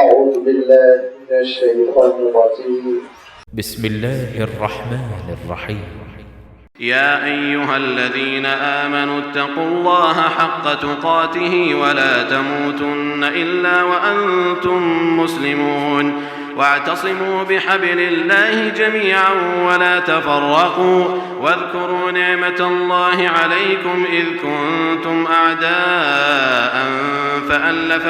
أعوذ بالله من الشيطان الرجيم بسم الله الرحمن الرحيم يا أيها الذين آمنوا اتقوا الله حق تقاته ولا تموتن إلا وأنتم مسلمون واعتصموا بحبل الله جميعا ولا تفرقوا واذكروا نعمة الله عليكم إذ كنتم أعداء فألف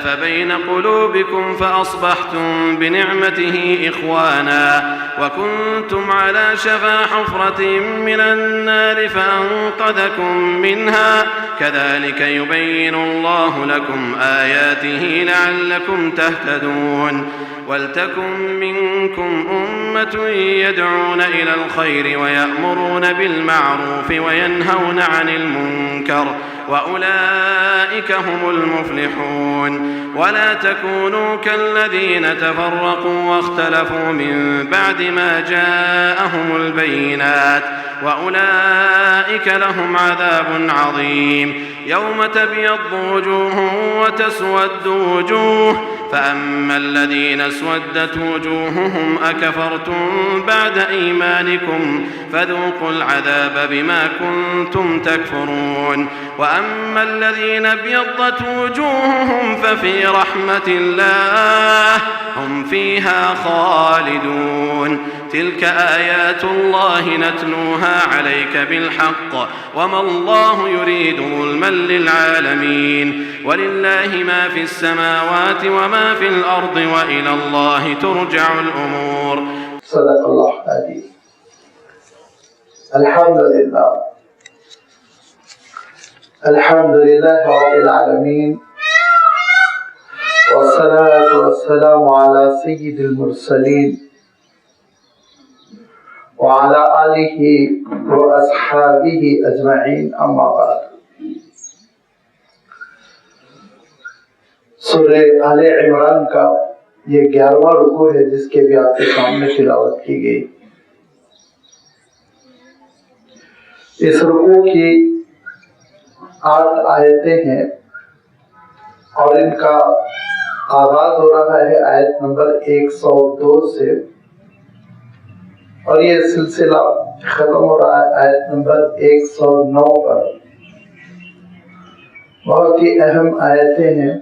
بين قلوبكم فأصبحتم بنعمته إخوانا وكنتم على شفا حفرة من النار فأنقذكم منها كذلك يبين الله لكم آياته لعلكم تهتدون ولتكن منكم أمة يدعون إلى الخير ويأمرون بالمعروف وينهون عن المنكر وأولئك هم المفلحون ولا تكونوا كالذين تفرقوا واختلفوا من بعد ما جاءهم البينات وأولئك لهم عذاب عظيم يوم تبيض وجوه وتسود وجوه فأما الذين اسودت وجوههم أكفرتم بعد إيمانكم فذوقوا العذاب بما كنتم تكفرون وأما الذين ابيضت وجوههم ففي رحمة الله هم فيها خالدون تلك آيات الله نتلوها عليك بالحق وما الله يريد ظلما للعالمين ولله ما في السماوات وما في الأرض وإلى الله ترجع الأمور. صدق الله العظيم. الحمد لله رب العالمين والصلاة والسلام على سيد المرسلين وعلى آله وأصحابه أجمعين أما بعد. سورہ آل عمران کا یہ 11واں رکوع ہے جس کے بھی آپ کے سامنے تلاوت کی گئی. اس رکوع کی 8 آیتیں ہیں اور ان کا آغاز ہو رہا ہے آیت نمبر 102 سے اور یہ سلسلہ ختم ہو رہا ہے آیت نمبر 109 پر. بہت ہی اہم آیتیں ہیں.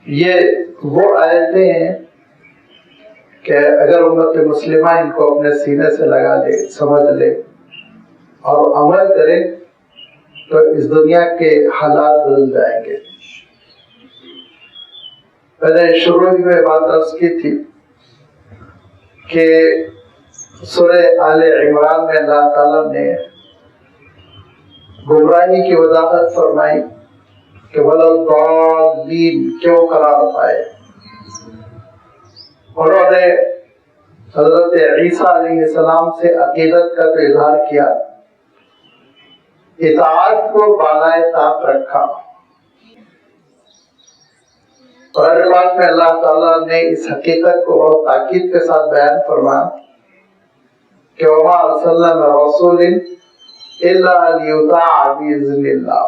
یہ وہ آیتیں ہیں کہ اگر امت مسلمہ ان کو اپنے سینے سے لگا لے، سمجھ لے اور عمل کرے تو اس دنیا کے حالات بدل جائیں گے. پہلے شروع میں بات عرض کی تھی کہ سورہ آل عمران میں اللہ تعالیٰ نے گمراہی کی وضاحت فرمائی کہ وَلَضَّالِّينَ کیوں قرار پائے. انہوں نے حضرت عیسیٰ علیہ السلام سے عقیدت کا تو اظہار کیا، اطاعت کو بالائے طاق رکھا. قرآن پاک میں اللہ تعالیٰ نے اس حقیقت کو بہت تاکید کے ساتھ بیان فرمایا کہ وَمَا أَرْسَلْنَا مِن رَّسُولٍ إِلَّا لِيُطَاعَ بِإِذْنِ اللَّهِ.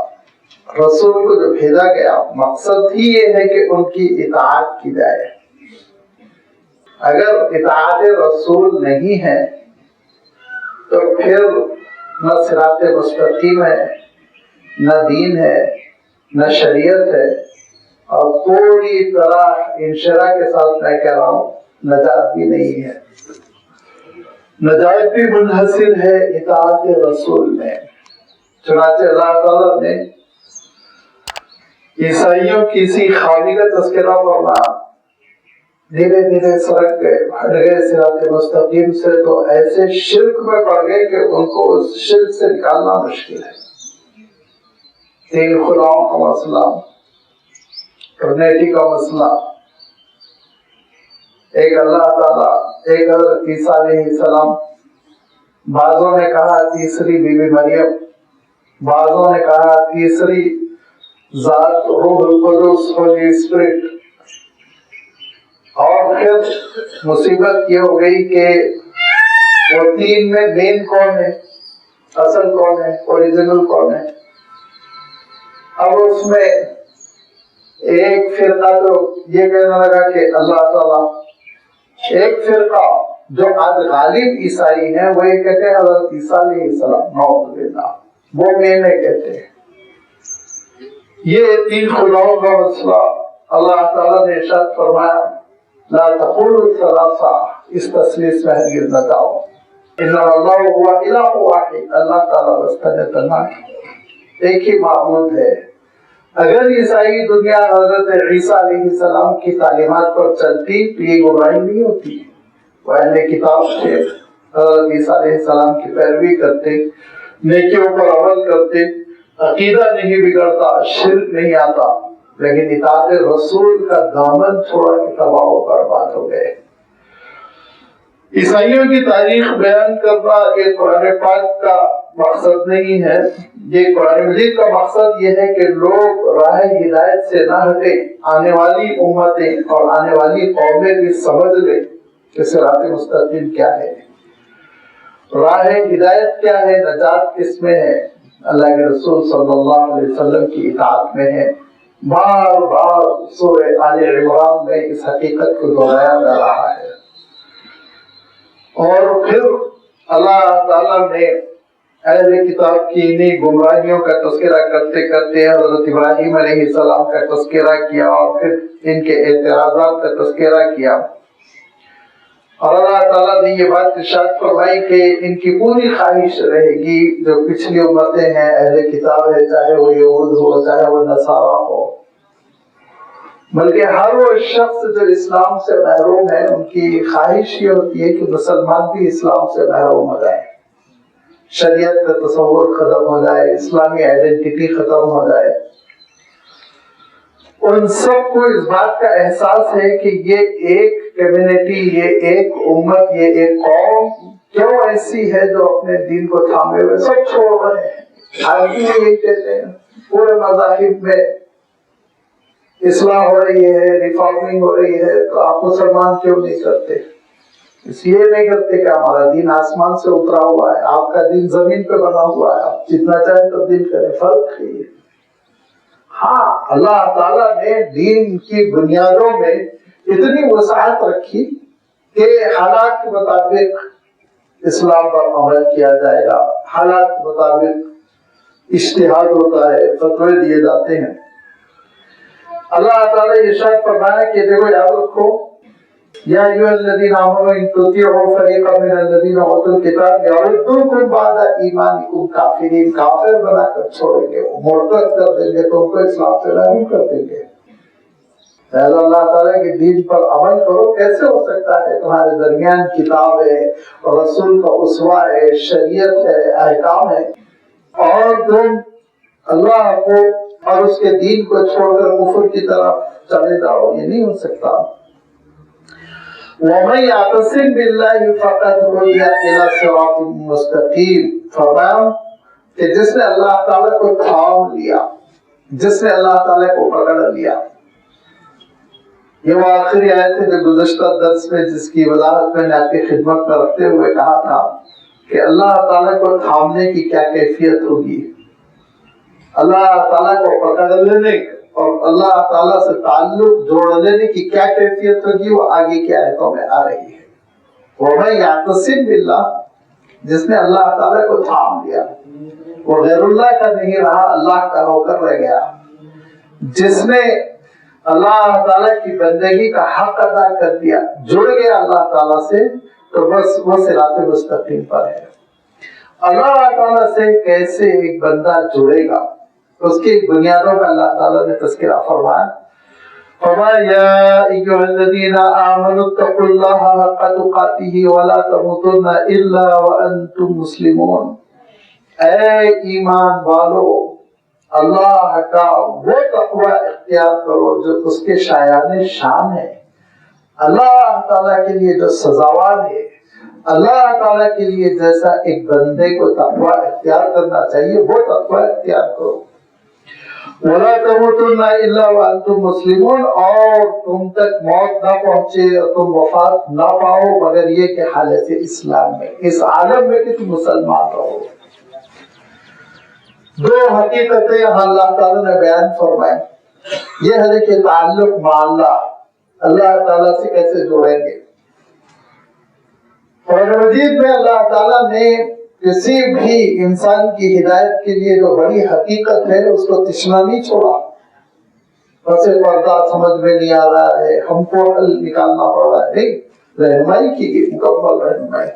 رسول کو جو بھیجا گیا مقصد ہی یہ ہے کہ ان کی اطاعت کی جائے. اگر اطاعت رسول نہیں ہے تو پھر نہ صراط مستقیم ہے، نہ دین ہے، نہ شریعت ہے اور پوری طرح انشراح کے ساتھ میں کہہ رہا ہوں نجات بھی نہیں ہے. نجات بھی منحصر ہے اطاعت رسول میں. چنانچہ اللہ تعالیٰ نے عیسائیوں کی اسی خامی کا تذکرہ فرمایا، دھیرے دھیرے سرک گئے، ہٹ گئے صراط مستقیم سے تو ایسے شرک میں پڑ گئے کہ ان کو اس شرک سے نکالنا مشکل ہے. 3 خداؤں کا مسئلہ، ٹرینیٹی کا مسئلہ، ایک اللہ تعالیٰ، ایک حضرت عیسیٰ علیہ السلام. بعضوں نے کہا تیسری بی بی مریم، بعضوں نے کہا تیسری ذات روح القدس ہولی اسپرٹ. اور پھر مصیبت یہ ہو گئی کہ وہ 3 میں مین کون ہے، اصل کون ہے، اوریجنل کون ہے. اب اس میں ایک فرقہ تو یہ کہنے لگا کہ اللہ تعالیٰ، ایک فرقہ جو آج غالب عیسائی ہیں وہ یہ کہتے ہیں حضرت عیسیٰ علیہ السلام، نعوذ باللہ، وہ میں نہیں کہتے۔ یہ تین خداؤں کا مسئلہ اللہ تعالیٰ نے ارشاد فرمایا لا تقولوا ثلاثہ، اس تثلیث میں ہرگز نہ جاؤ، انما اللہ هو الہ واحد، اللہ تعالیٰ بس تنہا ایک ہی معبود ہے۔ اگر عیسائی دنیا حضرت عیسیٰ علیہ السلام کی تعلیمات پر چلتی تو یہ گمراہی نہیں ہوتی، وہ اہل کتاب سے حضرت عیسیٰ علیہ السلام کی پیروی کرتے، نیکیوں پر عمل کرتے، عقیدہ نہیں بگڑتا، شرک نہیں آتا، لیکن اطاعت رسول کا دامن چھوڑا کہ تباہ و برباد ہو گئے۔ عیسائیوں کی تاریخ بیان کرنا یہ قرآن پاک کا مقصد نہیں ہے، یہ قرآن مجید کا مقصد یہ ہے کہ لوگ راہ ہدایت سے نہ ہٹیں، آنے والی امتیں اور آنے والی قومیں بھی سمجھ لیں کہ صراط مستقیم کیا ہے، راہ ہدایت کیا ہے، نجات کس میں ہے، اللہ کے رسول صلی اللہ علیہ وسلم کی اطاعت میں ہے۔ بار بار سورہ آل عمران میں اس حقیقت کو دہرایا جا رہا ہے۔ اور پھر اللہ تعالیٰ نے اہل کتاب کی انہی گمراہیوں کا تذکرہ کرتے کرتے حضرت ابراہیم علیہ السلام کا تذکرہ کیا اور پھر ان کے اعتراضات کا تذکرہ کیا، اور اللہ تعالیٰ نے یہ بات ارشاد فرمائی کہ ان کی پوری خواہش رہے گی جو پچھلی امتیں ہیں، اہل کتاب ہے، چاہے وہ یہود ہو چاہے وہ نصارہ ہو، بلکہ ہر وہ شخص جو اسلام سے محروم ہے ان کی خواہش یہ ہوتی ہے کہ مسلمان بھی اسلام سے محروم ہو جائے، شریعت کا تصور ختم ہو جائے، اسلامی آئیڈینٹی ختم ہو جائے۔ ان سب کو اس بات کا احساس ہے کہ یہ ایک کمیونٹی، یہ ایک امت، یہ ایک قوم کیوں ایسی ہے جو اپنے دین کو تھامے ہوئے سب چھوڑ رہے ہیں۔ آج بھی یہی کہتے ہیں پورے مذاہب میں اصلاح ہو رہی ہے، ریفارمنگ ہو رہی ہے، تو آپ مسلمان کیوں نہیں کرتے؟ اس لیے نہیں کرتے کہ ہمارا دین آسمان سے اترا ہوا ہے، آپ کا دین زمین پہ بنا ہوا ہے، آپ جتنا چاہیں تبدیل کریں، فرق ہے۔ ہاں، اللہ تعالیٰ نے دین کی بنیادوں میں اتنی وسعت رکھی کہ حالات کے مطابق اسلام پر عمل کیا جائے گا، حالات کے مطابق اجتہاد ہوتا ہے، فتوے دیے جاتے ہیں۔ اللہ تعالیٰ یہ ارشاد فرمایا کہ دیکھو یاد رکھو، یا ایھا الذین آمنوا ان تطیعوا فریقا من الذین اوتوا الکتاب یردوکم بعد ایمانکم کافرین، کافر بنا کر چھوڑیں گے، مرتد کر دیں گے، تم کو اسلام سے محروم کر دیں گے۔ لہذا اللہ تعالیٰ کے دین پر عمل کرو۔ کیسے ہو سکتا ہے تمہارے درمیان کتاب ہے، رسول کا اسوہ ہے، شریعت ہے، احکام ہے، اور تم اللہ کو اور اس کے دین کو چھوڑ کر کفر کی طرف چلے جاؤ؟ یہ نہیں ہو سکتا۔ وَمَن يَعْتَصِم بِاللَّهِ فَقَدْ هُدِيَ إِلَى صِرَاطٍ مُّسْتَقِيمٍ، فرمایا کہ جس نے اللہ تعالیٰ کو تھام لیا، جس نے اللہ تعالیٰ کو پکڑ لیا۔ یہ وہ آخری آیت ہے جو گزشتہ درس میں جس کی وضاحت میں نے آپ کی خدمت میں رکھتے ہوئے کہا تھا کہ اللہ تعالیٰ کو تھامنے کی کیا کیفیت ہوگی، اللہ تعالیٰ کو پکڑ لینے اور اللہ تعالیٰ سے تعلق جوڑ لینے کی کیا کیفیت ہوگی، وہ آگے کی آیتوں میں آ رہی ہے۔ وَمَن يَعْتَصِم بِاللَّهِ، جس نے اللہ تعالیٰ کو تھام لیا، وہ غیر اللہ کا نہیں رہا، اللہ کا ہو کر رہ گیا۔ جس نے اللہ تعالیٰ کی بندگی کا حق ادا کر دیا، جڑ گیا اللہ تعالیٰ سے، تو بس وہ صراط مستقیم پر ہے۔ اللہ تعالیٰ سے کیسے ایک بندہ جڑے گا، اس کی بنیادوں کا اللہ تعالیٰ نے تذکرہ فرمایا۔ فرمایا یا ایھا الذین آمنوا اتقوا اللہ حق تقاتہ ولا تموتن الا وانتم مسلمون، اے ایمان والو اللہ کا وہ تقوی اختیار کرو جو اس کے شایان شان ہے، اللہ تعالیٰ کے لیے جو سزاوار ہے، اللہ تعالیٰ کے لیے جیسا ایک بندے کو تقوی اختیار کرنا چاہیے وہ تقوی اختیار کرو۔ وَلَا تَمُوتُنَّ إِلَّا وَأَنْتُمْ مُسْلِمُونَ، اور تم تک موت نہ پہنچے اور تم وفات نہ پاؤ مگر یہ کہ حالت اسلام میں، اس عالم میں کہ تم مسلمان رہو۔ دو حقیقتیں یہاں اللہ تعالیٰ نے بیان فرمائی. یہ ہے کہ تعلق مع اللہ تعالیٰ سے کیسے جوڑیں گے. قرآن مجید میں اللہ تعالیٰ نے کسی بھی انسان کی ہدایت کے لیے جو بڑی حقیقت ہے اس کو تشنا نہیں چھوڑا. بس پردہ سمجھ میں نہیں آ رہا ہے, ہم کو حل نکالنا پڑ رہا ہے, نہیں, رہنمائی کی گئی, مکمل رہنمائی.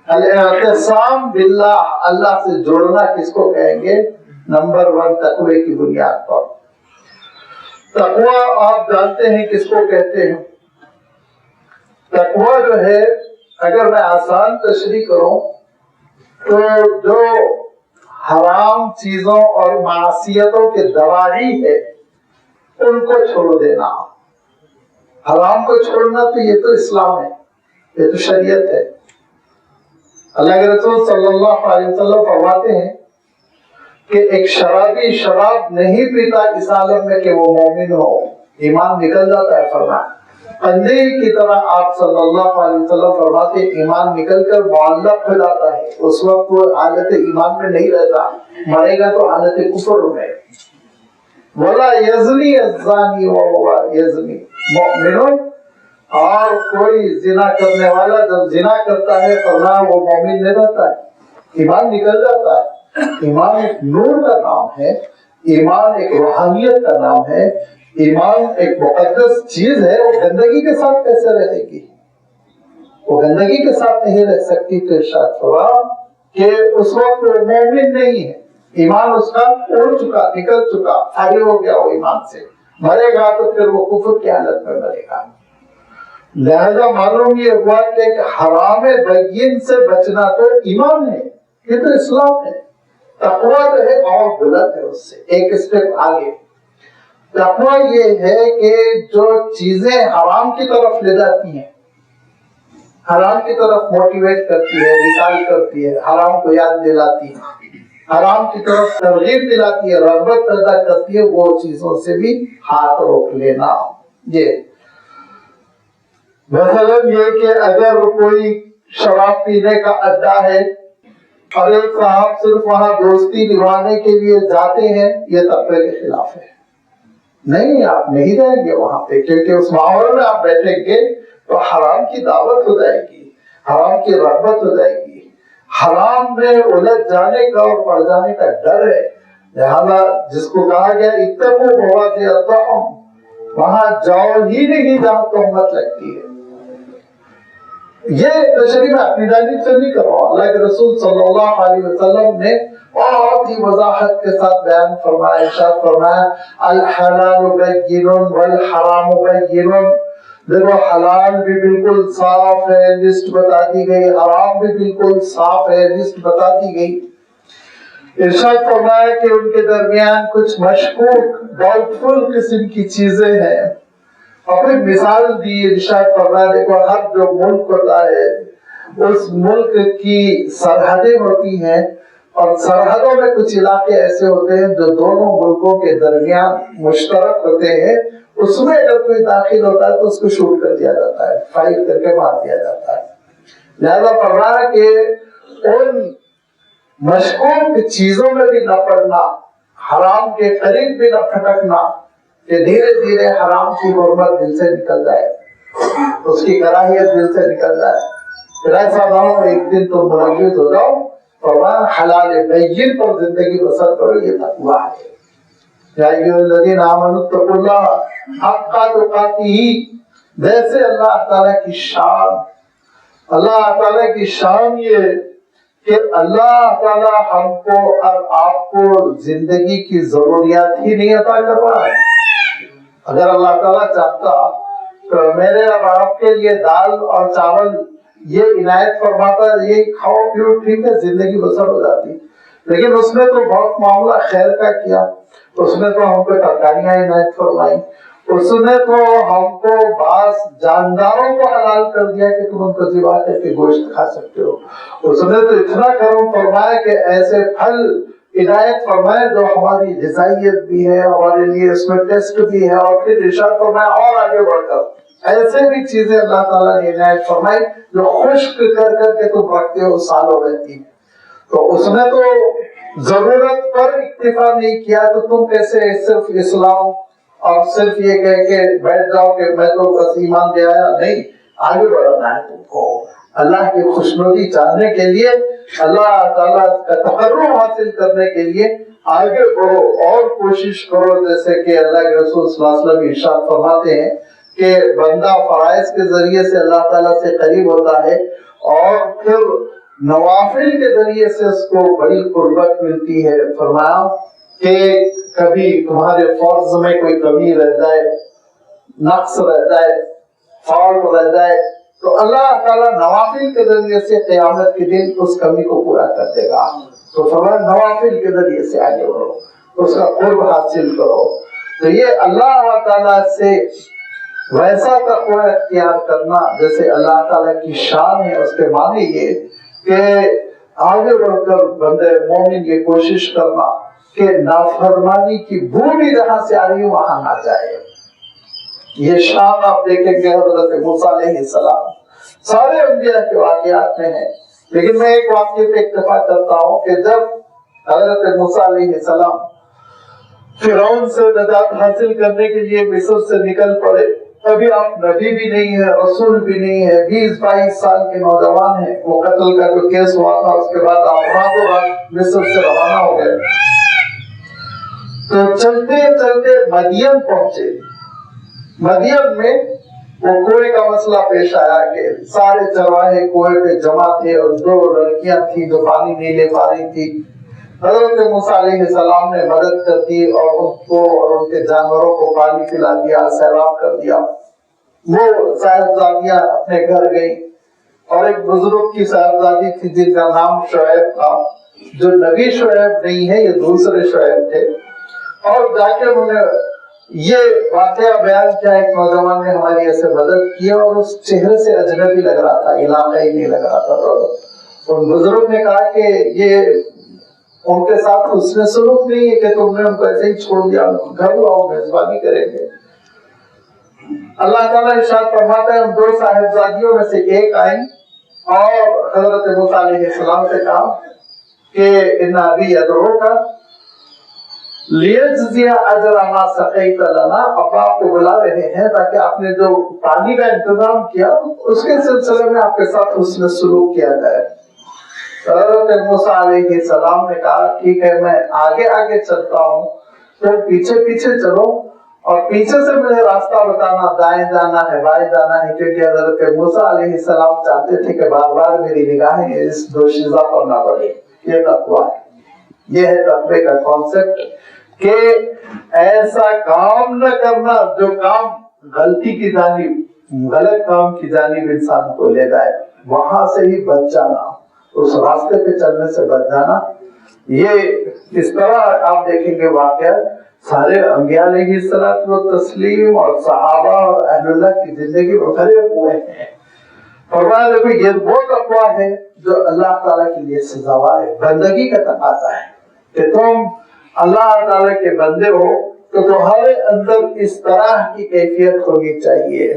الاعتصام باللہ, اللہ سے جوڑنا کس کو کہیں گے؟ نمبر 1 تقوی کی بنیاد پر. تقوی آپ جانتے ہیں کس کو کہتے ہیں؟ تقوی جو ہے, اگر میں آسان تشریح کروں تو جو حرام چیزوں اور معصیتوں کے دواعی ہے ان کو چھوڑ دینا. حرام کو چھوڑنا تو یہ تو اسلام ہے, یہ تو شریعت ہے. اللہ کے رسول صلی اللہ علیہ وسلم فرماتے ہیں کہ ایک شرابی شراب نہیں پیتا اس عالم میں کہ وہ مومن ہو, ایمان نکل جاتا ہے. فرمایا قندیل کی طرح آپ صلی اللہ علیہ وسلم فرماتے ایمان نکل کر معلق ہو جاتا ہے, اس وقت وہ حالت ایمان میں نہیں رہتا, مرے گا تو حالت کفر میں. وَلَا يَزْنِي الزَّانِي وَهُوَ يَزْنِي مُؤْمِنٌ, اور کوئی زنا کرنے والا جب زنا کرتا ہے فرمایا وہ مومن نہیں رہتا ہے, ایمان نکل جاتا ہے. ایمان ایک نور کا نام ہے, ایمان ایک روحانیت کا نام ہے, ایمان ایک مقدس چیز ہے. وہ گندگی کے ساتھ کیسے رہے گی؟ وہ گندگی کے ساتھ نہیں رہ سکتی. تو ارشاد فرمایا کہ اس وقت وہ مومن نہیں ہے, ایمان اس کا اڑ چکا, نکل چکا, خالی ہو گیا وہ ایمان سے. مرے گا تو پھر وہ کفر کی حالت میں مرے گا. لہذا معلوم یہ ہوا کہ حرام بین سے بچنا تو ایمان ہے, یہ تو اسلام ہے. تقویٰ جو ہے اور بلند ہے, اس سے ایک اسٹیپ آگے. تقویٰ یہ ہے کہ جو چیزیں حرام کی طرف لے جاتی ہیں, حرام کی طرف موٹیویٹ کرتی ہے, ریکال کرتی ہے, حرام کو یاد دلاتی ہے, حرام کی طرف ترغیب دلاتی ہے, رغبت پیدا کرتی ہے, وہ چیزوں سے بھی ہاتھ روک لینا. یہ مثلا یہ کہ اگر کوئی شراب پینے کا اڈا ہے اور ایک صاحب صرف وہاں دوستی نبھانے کے لیے جاتے ہیں, یہ تقوی کے خلاف ہے. نہیں, آپ نہیں رہیں گے وہاں پہ, کیونکہ اس ماحول میں آپ بیٹھیں گے تو حرام کی دعوت ہو جائے گی, حرام کی رغبت ہو جائے گی, حرام میں الجھ جانے کا اور پڑ جانے کا ڈر ہے. لہذا جس کو کہا گیا اتقوا مواضع الطعام, وہاں جاؤ ہی نہیں جہاں تہمت لگتی ہے. یہ تشریح میں اپنی جانب سے نہیں کر رہا ہوں, اللہ کے رسول صلی اللہ علیہ وسلم نے بہت ہی وضاحت کے ساتھ بیان فرمایا, ارشاد فرمایا الحلال بین والحرام بین. دیکھو حلال بھی بالکل صاف ہے, لسٹ بتا دی گئی, حرام بھی بالکل صاف ہے, لسٹ بتا دی گئی. ارشاد فرمایا کہ ان کے درمیان کچھ مشکوک ڈاؤٹ فل قسم کی چیزیں ہیں. اپنی مثال دی, ارشاد فرمایا دیکھو ہر جو ملک ہوتا ہے اس ملک کی سرحدیں ہوتی ہیں, اور سرحدوں میں کچھ علاقے ایسے ہوتے ہیں جو دونوں ملکوں کے درمیان مشترک ہوتے ہیں. اس میں اگر کوئی داخل ہوتا ہے تو اس کو شوٹ کر دیا جاتا ہے, فائر کر کے مار دیا جاتا ہے. لہذا فرمایا کہ ان مشکوک چیزوں میں بھی نہ پڑنا, حرام کے قریب بھی نہ پھٹکنا, کہ دھیرے دھیرے حرام کی حرمت دل سے نکل جائے, اس کی کراہیت دل سے نکل جائے. پھر ایسا نہ ہو ایک دن تم ملوث ہو جاؤ, فرمایا حلال بین پر زندگی بسر کرو, یہ تقویٰ ہے. یا ایھا الذین آمنوا اتقوا اللہ حق تقاتہ, جیسے اللہ تعالیٰ کی شان, اللہ تعالیٰ کی شان یہ کہ اللہ تعالیٰ ہم کو اور آپ کو زندگی کی ضروریات ہی نہیں عطا کر رہا ہے. اگر اللہ تعالیٰ چاہتا تو میرے اور آپ کے لیے دال اور چاول یہ عنایت فرماتا, یہ کھاؤ پیو ٹھیک ہے, زندگی بسر ہو جاتی. لیکن اس نے تو بہت معاملہ خیر کا کیا, اس نے تو ہم کو ترکاریاں عنایت فرمائی, اس نے تو ہم کو بعض جانداروں کو حلال کر دیا کہ تم ان کو ذبح کر کے گوشت کھا سکتے ہو. اس نے تو اتنا کرم فرمایا کہ ایسے پھل عنایت فرمائے جو ہماری غذائیت بھی ہے, ہمارے لیے اس میں ٹیسٹ بھی ہے, اور پھر ارشاد فرمایا اور آگے بڑھ کر ایسے بھی چیزیں اللہ تعالیٰ نے عنایت فرمائی جو خشک کر کر کے تم رکھتے ہو, سالوں رہتی ہیں. تو اس نے تو ضرورت پر اکتفا نہیں کیا تو تم کیسے صرف اسلام اور صرف یہ کہہ کے بیٹھ جاؤ کہ میں تو بس ایمان لے آیا؟ نہیں، آگے بڑھنا ہے تم کو اللہ کی خوشنودی چاہنے کے لیے، اللہ تعالیٰ کا تقرب حاصل کرنے کے لیے آگے بڑھو اور کوشش کرو، جیسے کہ اللہ کے رسول صلی اللہ علیہ وسلم ارشاد فرماتے ہیں کہ بندہ فرائض کے ذریعے سے اللہ تعالیٰ سے قریب ہوتا ہے اور پھر نوافل کے ذریعے سے اس کو بڑی قربت ملتی ہے۔ فرمایا کہ کبھی تمہارے فرض میں کوئی کمی رہ جائے، نقص رہ جائے، فالٹ رہ جائے تو اللہ تعالیٰ نوافل کے ذریعے سے قیامت کے دن اس کمی کو پورا کر دے گا۔ تو فرمایا نوافل کے ذریعے سے آگے بڑھو، اس کا قرب حاصل کرو۔ تو یہ اللہ تعالیٰ سے ویسا تقوی اختیار کرنا جیسے اللہ تعالیٰ کی شان ہے، اس کے معنی یہ کہ آگے بڑھ کر بندے مومن یہ کوشش کرنا کہ نافرمانی کی بو بھی جہاں سے آ رہی ہے وہاں نہ جائے۔ یہ شان آپ دیکھیں گے حضرت موسیٰ علیہ السلام سارے انبیاء کے واقعات میں ہے، لیکن میں ایک واقعے پہ اکتفا کرتا ہوں کہ جب حضرت موسیٰ علیہ السلام فرعون سے نجات حاصل کرنے کے لیے مصر سے نکل پڑے، ابھی آپ نبی بھی نہیں ہے، رسول بھی نہیں ہے، 20-22 سال کے نوجوان ہیں، وہ قتل کا جو کیس ہوا تھا اس کے بعد آپ راتوں رات مصر سے روانہ ہو گئے۔ تو چلتے چلتے مدین پہنچے۔ مدین میں وہ کنویں کا مسئلہ پیش آیا کہ سارے چرواہے کنویں پہ جمع تھے اور 2 لڑکیاں تھیں جو پانی نہیں لے پا رہی تھی۔ حضرت موسیٰ علیہ السلام نے مدد کر دی اور ان کو اور ان کے جانوروں کو پانی پلا دیا، سیراب کر دیا۔ وہ صاحبزادیاں اپنے گھر گئی اور ایک بزرگ کی صاحبزادی تھی جن کا نام شعیب تھا، جو نبی شعیب نہیں ہے، یہ دوسرے شعیب تھے، اور جا کے انہوں نے یہ واقعہ بیان کیا، ایک نوجوان نے ہماری ایسے مدد کی اور اس چہرے سے اجنبی لگ رہا تھا، علاقائی نہیں لگ رہا تھا۔ تو ان بزرگ نے کہا کہ یہ ان کے ساتھ حسن سلوک نہیں ہے کہ تم نے ان کو ایسے ہی چھوڑ دیا، گھر آؤ میزبانی کریں گے۔ اللہ تعالیٰ ارشاد فرماتا ہے ان 2 صاحبزادیوں میں سے ایک آئیں اور حضرت موسیٰ علیہ السلام سے کہا کہ ان ابی یدعوک لیجزی اجر ما سقیت لنا، ابا آپ کو بلا رہے ہیں تاکہ آپ نے جو پانی کا انتظام کیا اس کے سلسلے میں آپ کے ساتھ حسن سلوک کیا جائے۔ حضرت موسیٰ علیہ السلام نے کہا ٹھیک ہے میں آگے آگے چلتا ہوں، تو پیچھے پیچھے چلو اور پیچھے سے مجھے راستہ بتانا، دائیں جانا ہے بائیں جانا ہے، کیونکہ حضرت موسیٰ علیہ السلام چاہتے تھے کہ بار بار میری نگاہیں اس دوشیزہ پر نہ پڑے۔ یہ تقویٰ ہے، یہ ہے تقوی کا کانسیپٹ کہ ایسا کام نہ کرنا جو کام غلطی کی جانب، غلط کام کی جانب انسان کو لے جائے، وہاں سے ہی بچ جانا، اس راستے پہ چلنے سے بچ جانا۔ یہ اس طرح آپ دیکھیں گے واقعہ سارے انبیاء علیہ الصلوۃ والتسلیم اور صحابہ اور اہل اللہ کی زندگی میں بھرے ہوئے ہیں۔ فرمایا دیکھو یہ وہ تقویٰ ہے جو اللہ تعالیٰ کے لیے سزاوار ہے، بندگی کا تقاضا ہے کہ تم اللہ تعالیٰ کے بندے ہو تو تمہارے اندر اس طرح کی کیفیت ہونی چاہیے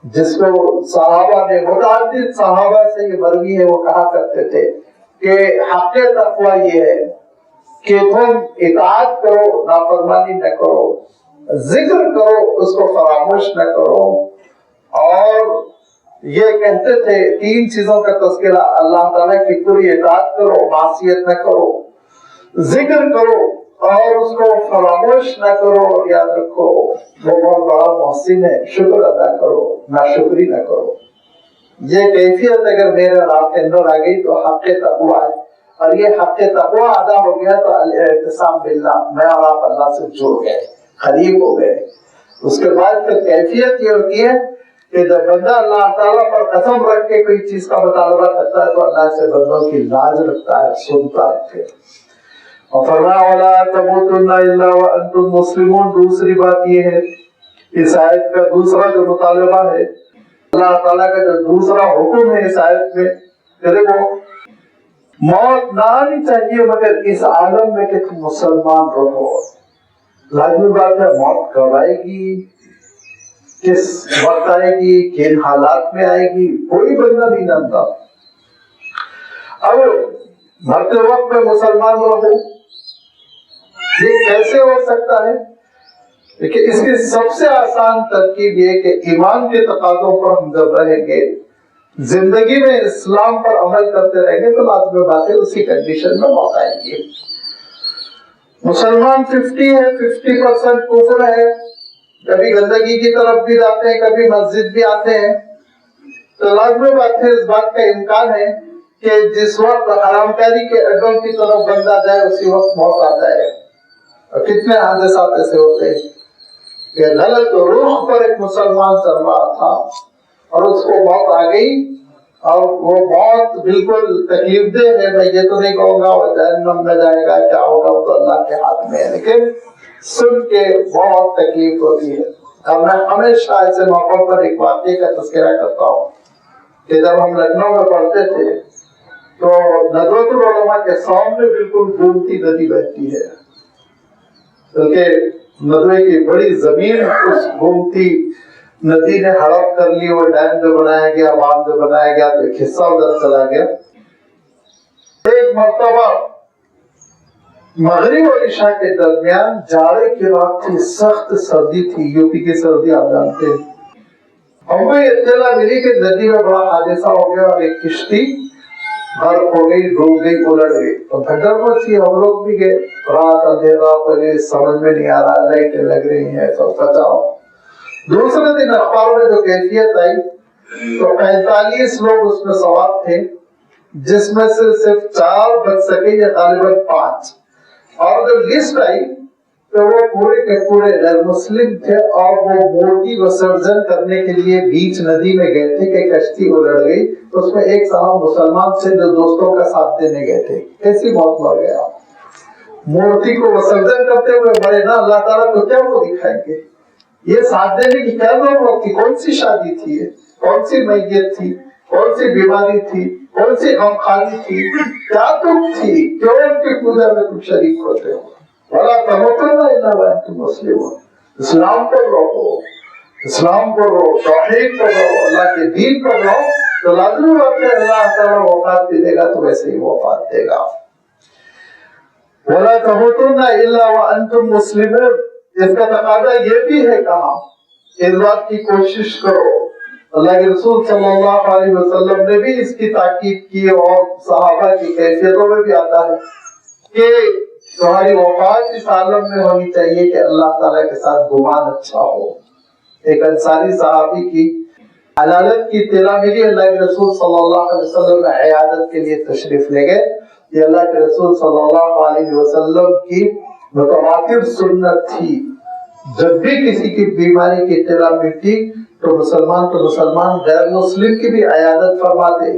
جس کو صحابہ نے، متعدد صحابہ سے یہ مروی ہے، وہ کہا کرتے تھے کہ حق تقویٰ یہ ہے کہ تم اطاعت کرو، نافرمانی نہ کرو، ذکر کرو، اس کو فراموش نہ کرو، اور یہ کہتے تھے 3 چیزوں کا تذکرہ، اللہ تعالیٰ کی پوری اطاعت کرو، معصیت نہ کرو، ذکر کرو اور اس کو فراموش نہ کرو، اور یاد رکھو وہ بہت بڑا محسن ہے، شکر ادا کرو، ناشکری نہ کرو۔ یہ کیفیت اگر میرے اور آپ کے اندر آ گئی تو حق تقویٰ ہے، اور یہ حق تقویٰ ادا ہو گیا تو الاعتصام باللہ، میں اور آپ اللہ سے جڑ گئے، قریب ہو گئے۔ اس کے بعد پھر کیفیت یہ ہوتی ہے کہ جب بندہ اللہ تعالیٰ پر قسم رکھ کے کوئی چیز کا مطالبہ کرتا ہے تو اللہ سے بندوں کی لاج رکھتا ہے، سنتا ہے۔ پھر اور فرمایا وَلَا تَمُوتُنَّ إِلَّا وَأَنْتُمْ مُسْلِمُونَ۔ دوسری بات یہ ہے، اس آیت کا دوسرا جو مطالبہ ہے، اللہ تعالیٰ کا جو دوسرا حکم ہے اس آیت میں، کہ دیکھو موت نہ آنی چاہیے مگر اس عالم میں کہ تم مسلمان رہو۔ لازمی بات ہے موت کب آئے گی، کس وقت آئے گی، کن حالات میں آئے گی، کوئی بندہ نہیں جانتا۔ اب مرتے وقت میں مسلمان رہو، یہ کیسے ہو سکتا ہے؟ لیکن اس کی سب سے آسان ترکیب یہ کہ ایمان کے تقاضوں پر ہم جب رہیں گے، زندگی میں اسلام پر عمل کرتے رہیں گے، تو لازمی بات ہے اسی کنڈیشن میں موت آئے گی۔ مسلمان 50 ہے، 50% کفر ہے، کبھی گندگی کی طرف بھی جاتے ہیں، کبھی مسجد بھی آتے ہیں، تو لازمی بات ہے اس بات کا امکان ہے کہ جس وقت حرام کاری کے اڈوں کی طرف بندہ جائے اسی وقت موت آ جائے۔ اور کتنے حادثات ایسے ہوتے ہیں کہ غلط روح پر ایک مسلمان چل رہا تھا اور اس کو موت آ گئی، اور وہ موت بالکل تکلیف دہ ہے، میں یہ تو نہیں کہوں گا وہ جہنم میں جائے گا، کیا ہوگا وہ تو اللہ کے ہاتھ میں ہے، لیکن سن کے بہت تکلیف ہوتی ہے۔ اب میں ہمیشہ ایسے موقعوں پر ایک واقعے کا تذکرہ کرتا ہوں کہ جب ہم لکھنؤ میں پڑھتے تھے تو ندوۃ العلماء کے سامنے بالکل گومتی ندی بہتی ہے، بلکہ ندوے کی بڑی زمین اس گومتی ندی نے ہڑپ کر لی، وہ ڈیم جو بنایا گیا، باندھ جو بنایا گیا، تو ایک حصہ ادھر چلا گیا۔ ایک مرتبہ مغرب اور عشاء کے درمیان جاڑے کی رات تھی، سخت سردی تھی، یوپی کی سردی آپ جانتے ہیں۔ ہم کو یہ اطلاع ملی کہ ندی میں بڑا حادثہ ہو گیا اور ایک کشتی غرق ہو گئی، ڈوب گئی، الٹ گئی۔ تو بھگدڑ مچی، ہم لوگ بھی گئے، رات اندھیرا، پولیس سمجھ میں نہیں آ رہا، لائٹیں لگ رہی ہیں، سب بچاؤ۔ دوسرے دن اخبار میں جو کیفیت آئی تو 45 لوگ اس میں سوار تھے، جس میں سے صرف 4 بچ سکے یا غالباً 5، اور جو لسٹ آئی تو وہ پورے کے پورے غیر مسلم تھے، اور وہ مورتی وسرجن کرنے کے لیے بیچ ندی میں گئے تھے کہ کشتی الٹ گئی، اس میں ایک صاحب مسلمان تھے جو دوستوں کا ساتھ دینے گئے تھے، کیسی موت مر گیا۔ مورتی کو وسرجن کرتے ہوئے مرے نا، اللہ تعالیٰ کو کیا وہ دکھائیں گے؟ یہ ساتھ دینے کی کیا ضرورت تھی؟ کون سی شادی تھی، کون سی میت تھی، کون سی بیماری تھی، کون سی غمخواری تھی، کیا دکھ تھی؟ کیوں ان کی پوجا میں تم شریک ہوتے ہو؟ وَلَا تَمُوتُنَّ إِلَّا وَأَنْتُمْ مُسْلِمُونَ۔ اسلام پر رہو، اسلام پر رہو، توحید پر رہو، اللہ کے دین پر رہو، تو لازمی بات ہے اللہ تعالیٰ وفات بھی دے گا تو ویسے ہی وفات دے گا۔ وَلَا تَمُوتُنَّ إِلَّا وَأَنْتُمْ مُسْلِمُونَ، اس کا تقاضا یہ بھی ہے کہا اس بات کی کوشش کرو۔ اللہ کے رسول صلی اللہ علیہ وسلم نے بھی اس کی تاکید کی، اور صحابہ کی کیفیتوں میں بھی آتا ہے کہ تمہاری وفات اس عالم میں ہونی چاہیے کہ اللہ تعالیٰ کے ساتھ گمان اچھا ہو۔ ایک انصاری صحابی کی علالت کی اطلاع ملی، اللہ کے رسول صلی اللہ علیہ وسلم عیادت کے لیے تشریف لے گئے۔ یہ اللہ کے رسول صلی اللہ علیہ وسلم کی متواتر سنت تھی، جب بھی کسی کی بیماری کی اطلاع ملتی تو مسلمان غیر مسلم کی بھی عیادت فرماتے۔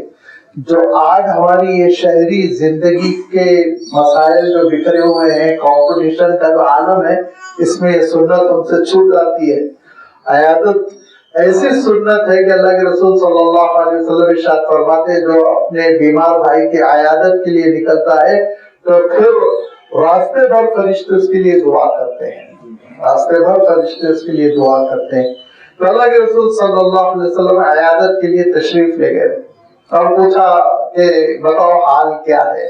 جو آج ہماری یہ شہری زندگی کے مسائل جو بکھرے ہوئے ہیں، کمپٹیشن کا جو عالم ہے، اس میں یہ سنت ہم سے چھوٹ جاتی ہے۔ عیادت ایسی سنت ہے کہ اللہ کے رسول صلی اللہ علیہ وسلم ارشاد فرماتے جو اپنے بیمار بھائی کی عیادت کے لیے نکلتا ہے تو پھر راستے بھر فرشتے اس کے لیے دعا کرتے ہیں، راستے بھر فرشتے اس کے لیے دعا کرتے ہیں۔ تو اللہ کے رسول صلی اللہ علیہ وسلم عیادت کے لیے تشریف لے گئے اور پوچھا کہ بتاؤ حال کیا ہے؟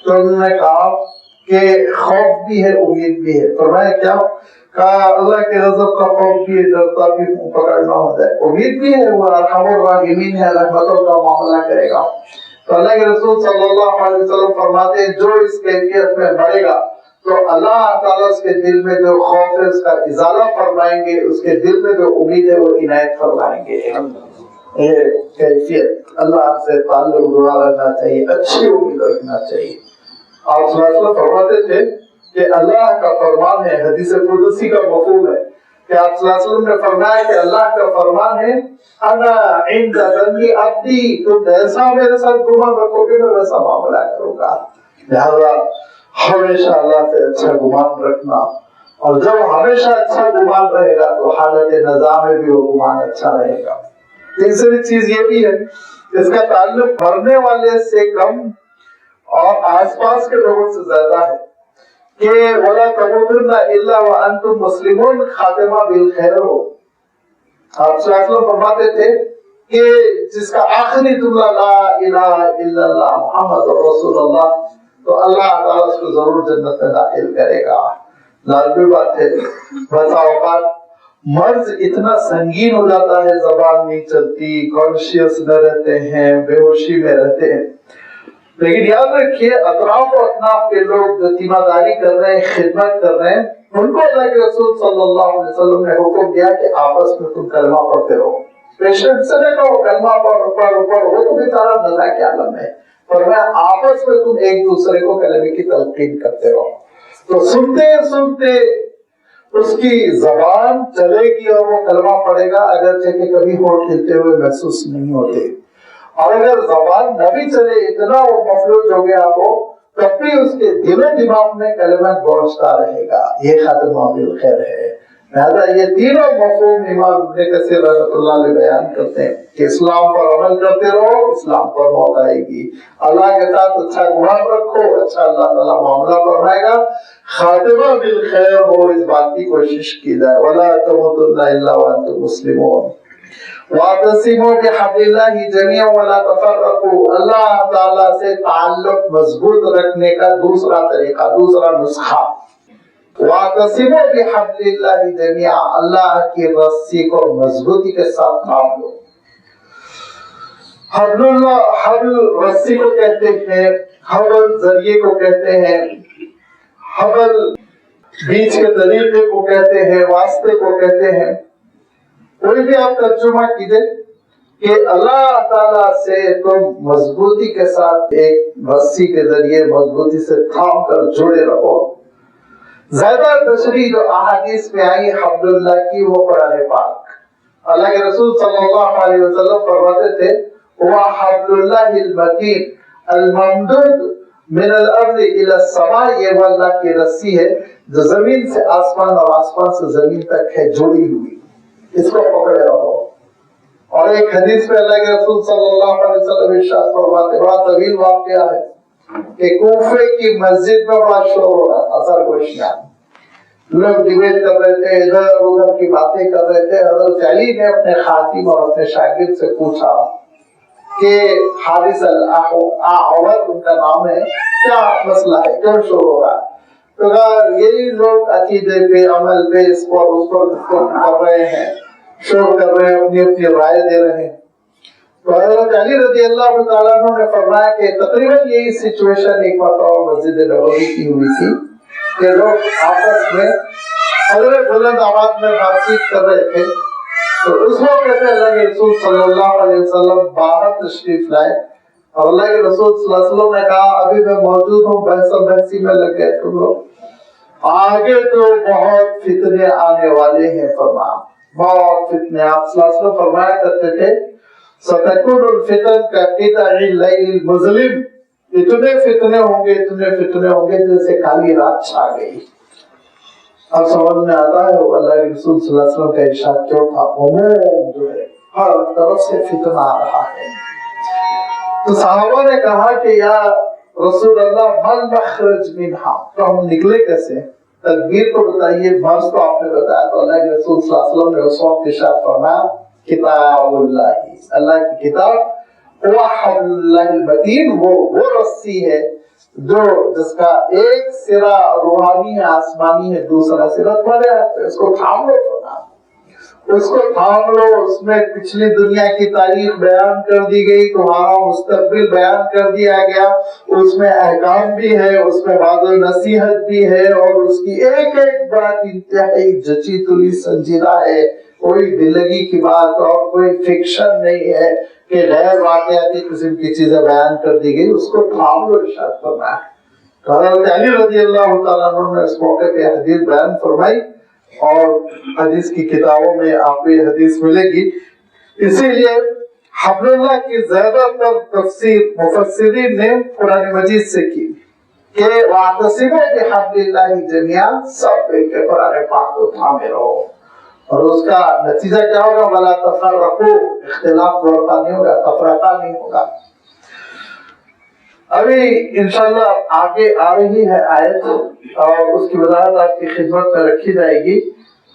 تو انہوں نے کہا کہ خوف بھی ہے، امید بھی ہے۔ فرمایا کیا؟ کہا اللہ کے غضب کا خوف بھی ہے، ڈرتا بھی ہوں پکڑ نہ ہو جائے، امید بھی ہے، وہ ارحم الراحمین ہے، رحمتوں کا معاملہ کرے گا۔ تو اللہ کے رسول صلی اللہ علیہ وسلم فرماتے ہیں جو اس کیفیت میں مرے گا تو اللہ تعالیٰ اس کے دل میں جو خوف ہے اس کا ازالہ فرمائیں گے، اس کے دل میں جو امید ہے وہ عنایت فرمائیں گے۔ یہ کیفیت اللہ سے تعلق جڑا رہنا چاہیے، اچھی امید رکھنا چاہیے۔ آپ صلی اللہ علیہ وسلم فرماتے تھے کہ اللہ کا فرمان ہے، حدیث قدسی کا مفہوم ہے کہ آپ صلی اللہ علیہ وسلم نے فرمایا کہ اللہ کا فرمان ہے انا عند ظن عبدی، تم جیسا میرے ساتھ گمان رکھو گے میں ویسا معاملہ کروں گا۔ لہذا ہمیشہ اللہ سے اچھا گمان رکھنا، اور جب ہمیشہ اچھا گمان رہے گا تو حالت نزاع میں بھی وہ گمان اچھا رہے گا۔ تیسری چیز یہ بھی ہے اس کا تعلق مرنے والے سے کم اور آس پاس کے لوگوں سے زیادہ ہے کہ وَلَا تَمُوتُنَّ إِلَّا وَأَنْتُمْ مُسْلِمُونَ، خاتمہ بالخیر ہو۔ آپ صلی اللہ علیہ وسلم فرماتے تھے کہ جس کا آخری جملہ لا الہ الا اللہ محمد رسول اللہ تو اللہ تعالیٰ اس کو ضرور جنت میں داخل کرے گا۔ لازمی بات ہے، بسا اوقات مرض اتنا سنگین ہو جاتا ہے، زبان نہیں چلتی، کانشیس نہ رہتے ہیں، بے ہوشی میں رہتے ہیں، لیکن یاد رکھیے اطراف و اطناف کے لوگ جو تیمہ داری کر رہے ہیں، خدمت کر رہے ہیں، ان کو اللہ کے رسول صلی اللہ علیہ وسلم نے حکم دیا کہ آپس میں تم کلمہ پڑھتے رہو۔ پیشنٹ سے نہ کہو کلمہ پڑھو، وہ تو بیچارہ نزا کے عالم ہے، پر میں آپس میں تم ایک دوسرے کو کلمے کی تلقین کرتے رہو۔ تو سنتے سنتے اس کی زبان چلے گی اور وہ کلمہ پڑھے گا، اگرچہ کہ کبھی ہونٹ ہلتے ہوئے محسوس نہیں ہوتے، اور اگر زبان نہ بھی چلے، اتنا وہ مفلوج ہو گیا ہو، تب بھی اس کے دل و دماغ میں کلمہ گونجتا رہے گا۔ یہ خاتمہ بالخیر ہے۔ لہذا یہ تینوں مفہوم امام ابن کثیر رحمۃ اللہ علیہ بیان کرتے ہیں کہ اسلام پر عمل کرتے رہو، اسلام پر موت آئے گی۔ اللہ کے ساتھ اچھا گمان رکھو، اچھا اللہ تعالیٰ معاملہ فرمائے گا، خاتمہ بالخیر ہو، اس بات کی کوشش کی جائے۔ وَلَا تَمُوتُنَّ إِلَّا وَأَنْتُمْ مُسْلِمُونَ وَاعْتَصِمُوا بِحَبْلِ اللَّهِ جَمِيعًا وَلَا تَفَرَّقُوا۔ اللہ تعالیٰ سے تعلق مضبوط رکھنے کا دوسرا طریقہ، دوسرا نسخہ، وَاعْتَصِمُوا بِحَبْلِ اللَّهِ جَمِيعًا، اللہ کی رسی کو مضبوطی کے ساتھ تھام لو۔ حبل اللہ، حبل رسی کو کہتے ہیں، حبل ذریعے کو کہتے ہیں، حبل بیچ کے طریقے کو کہتے ہیں، واسطے کو کہتے ہیں۔ کوئی بھی آپ ترجمہ کیجئے کہ اللہ تعالیٰ سے تم مضبوطی کے ساتھ ایک رسی کے ذریعے مضبوطی سے تھام کر جڑے رہو۔ زیادہ تشریح جو احادیث میں آئی حبل اللہ کی وہ قرآن پاک، اللہ کے رسول صلی اللہ علیہ وسلم فرماتے تھے وہ حبل اللہ المتین الممدود من الارض الى السماء، یہ وہ اللہ کی رسی ہے جو زمین سے آسمان اور آسمان سے زمین تک ہے جڑی ہوئی، اس کو پکڑے رہو۔ اور ایک حدیث میں اللہ کے رسول صلی اللہ علیہ وسلم ارشاد فرماتے، بڑا طویل واقعہ ہے کہ کوفے کی مسجد میں بڑا شور ہو رہا تھا، سرگوشیاں، لوگ ڈیبیٹ کر رہے تھے، ادھر ادھر کی باتیں کر رہے تھے۔ حضرت علی نے اپنے خاتم اور اپنے شاگرد سے پوچھا کہ حارث الاعور ان کا نام ہے، کیا مسئلہ ہے، کیوں شور ہو رہا ہے؟ تو کہا یہی لوگ عقیدے پہ، عمل پہ، اس پر اس پر کر رہے ہیں، شور کر رہے ہیں، اپنی اپنی رائے دے رہے ہیں۔ تو حضرت علی رضی اللہ تعالیٰ عنہ نے فرمایا کہ تقریباً یہی سچویشن ایک مرتبہ مسجد نبوی کی ہوئی تھی کہ لوگ آپس میں حضرت بلند آواز میں بات چیت کر رہے تھے، تو اس وقت اللہ کے رسول صلی اللہ علیہ وسلم باہر تشریف لائے اور اللہ کے رسول صلی اللہ علیہ وسلم نے کہا ابھی میں موجود ہوں، بحث و بحثی میں لگ گئے تم لوگ، آگے تو بہت فتنے آنے والے ہیں، فرمایا بہت فتنے۔ آپ صلی اللہ علیہ وسلم فرمایا کرتے تھے سَتَكُونُ الْفِتَنُ كَقِطَعِ اللَّيْلِ الْمُظْلِمِ، اتنے فتنے ہوں گے، اتنے فتنے ہوں گے جیسے کالی رات چھا گئی۔ اب سمجھ میں آتا ہے وہ اللہ کے رسول صلی اللہ علیہ وسلم کا ارشاد کیوں تھا، عموم جو ہے ہر طرف سے فتنہ آ رہا ہے۔ تو صحابہ نے کہا کہ یا رسول اللہ مل مخرج منہا، تو ہم نکلے کیسے؟ تدبیر تو بتائیے، مرض تو آپ نے بتایا۔ تو اللہ کے رسول صلی اللہ علیہ وسلم نے اس وقت ارشاد فرمایا کتاب اللہ، اللہ کی کتاب، وحبل اللہ المتین، وہ رسی ہے جو جس کا ایک سرا روحانی ہے، آسمانی ہے، دوسرا سرا تمہارے ہاتھ ہے، اس کو تھام لو، اس کو تھام لو۔ اس میں پچھلی دنیا کی تاریخ بیان کر دی گئی، تمہارا مستقبل بیان کر دیا گیا، اس میں احکام بھی ہے، اس میں وعظ و نصیحت بھی ہے، اور اس کی ایک ایک بات انتہائی جچی تلی سنجیدہ ہے، کوئی دلگی کی بات اور کوئی فکشن نہیں ہے کہ غیر واقعاتی قسم کی چیزیں بیان کر دی گئی، اس کو تھام لو، ارشاد فرمایا۔ حضرت علی رضی اللہ تعالیٰ عنہ نے اس موقع پہ حدیث بیان فرمائی، اور حدیث کی کتابوں میں آپ کو یہ حدیث ملے گی۔ اسی لیے حبل اللہ کی زیادہ تر تفسیر مفسرین نے قرآن مجید سے کی کہ وَاعْتَصِمُوا بِحَبْلِ اللَّهِ جَمِيعًا، سب مل کے قرآن پاک کو تھامے رہو، اور اس کا نتیجہ کیا ہوگا؟ وَلَا تَفَرَّقُوا، اختلاف برپا نہیں ہوگا، تفرقہ نہیں ہوگا۔ ابھی انشاءاللہ آگے آ رہی ہے آیت، اور اس کی وضاحت آپ کی خدمت میں رکھی جائے گی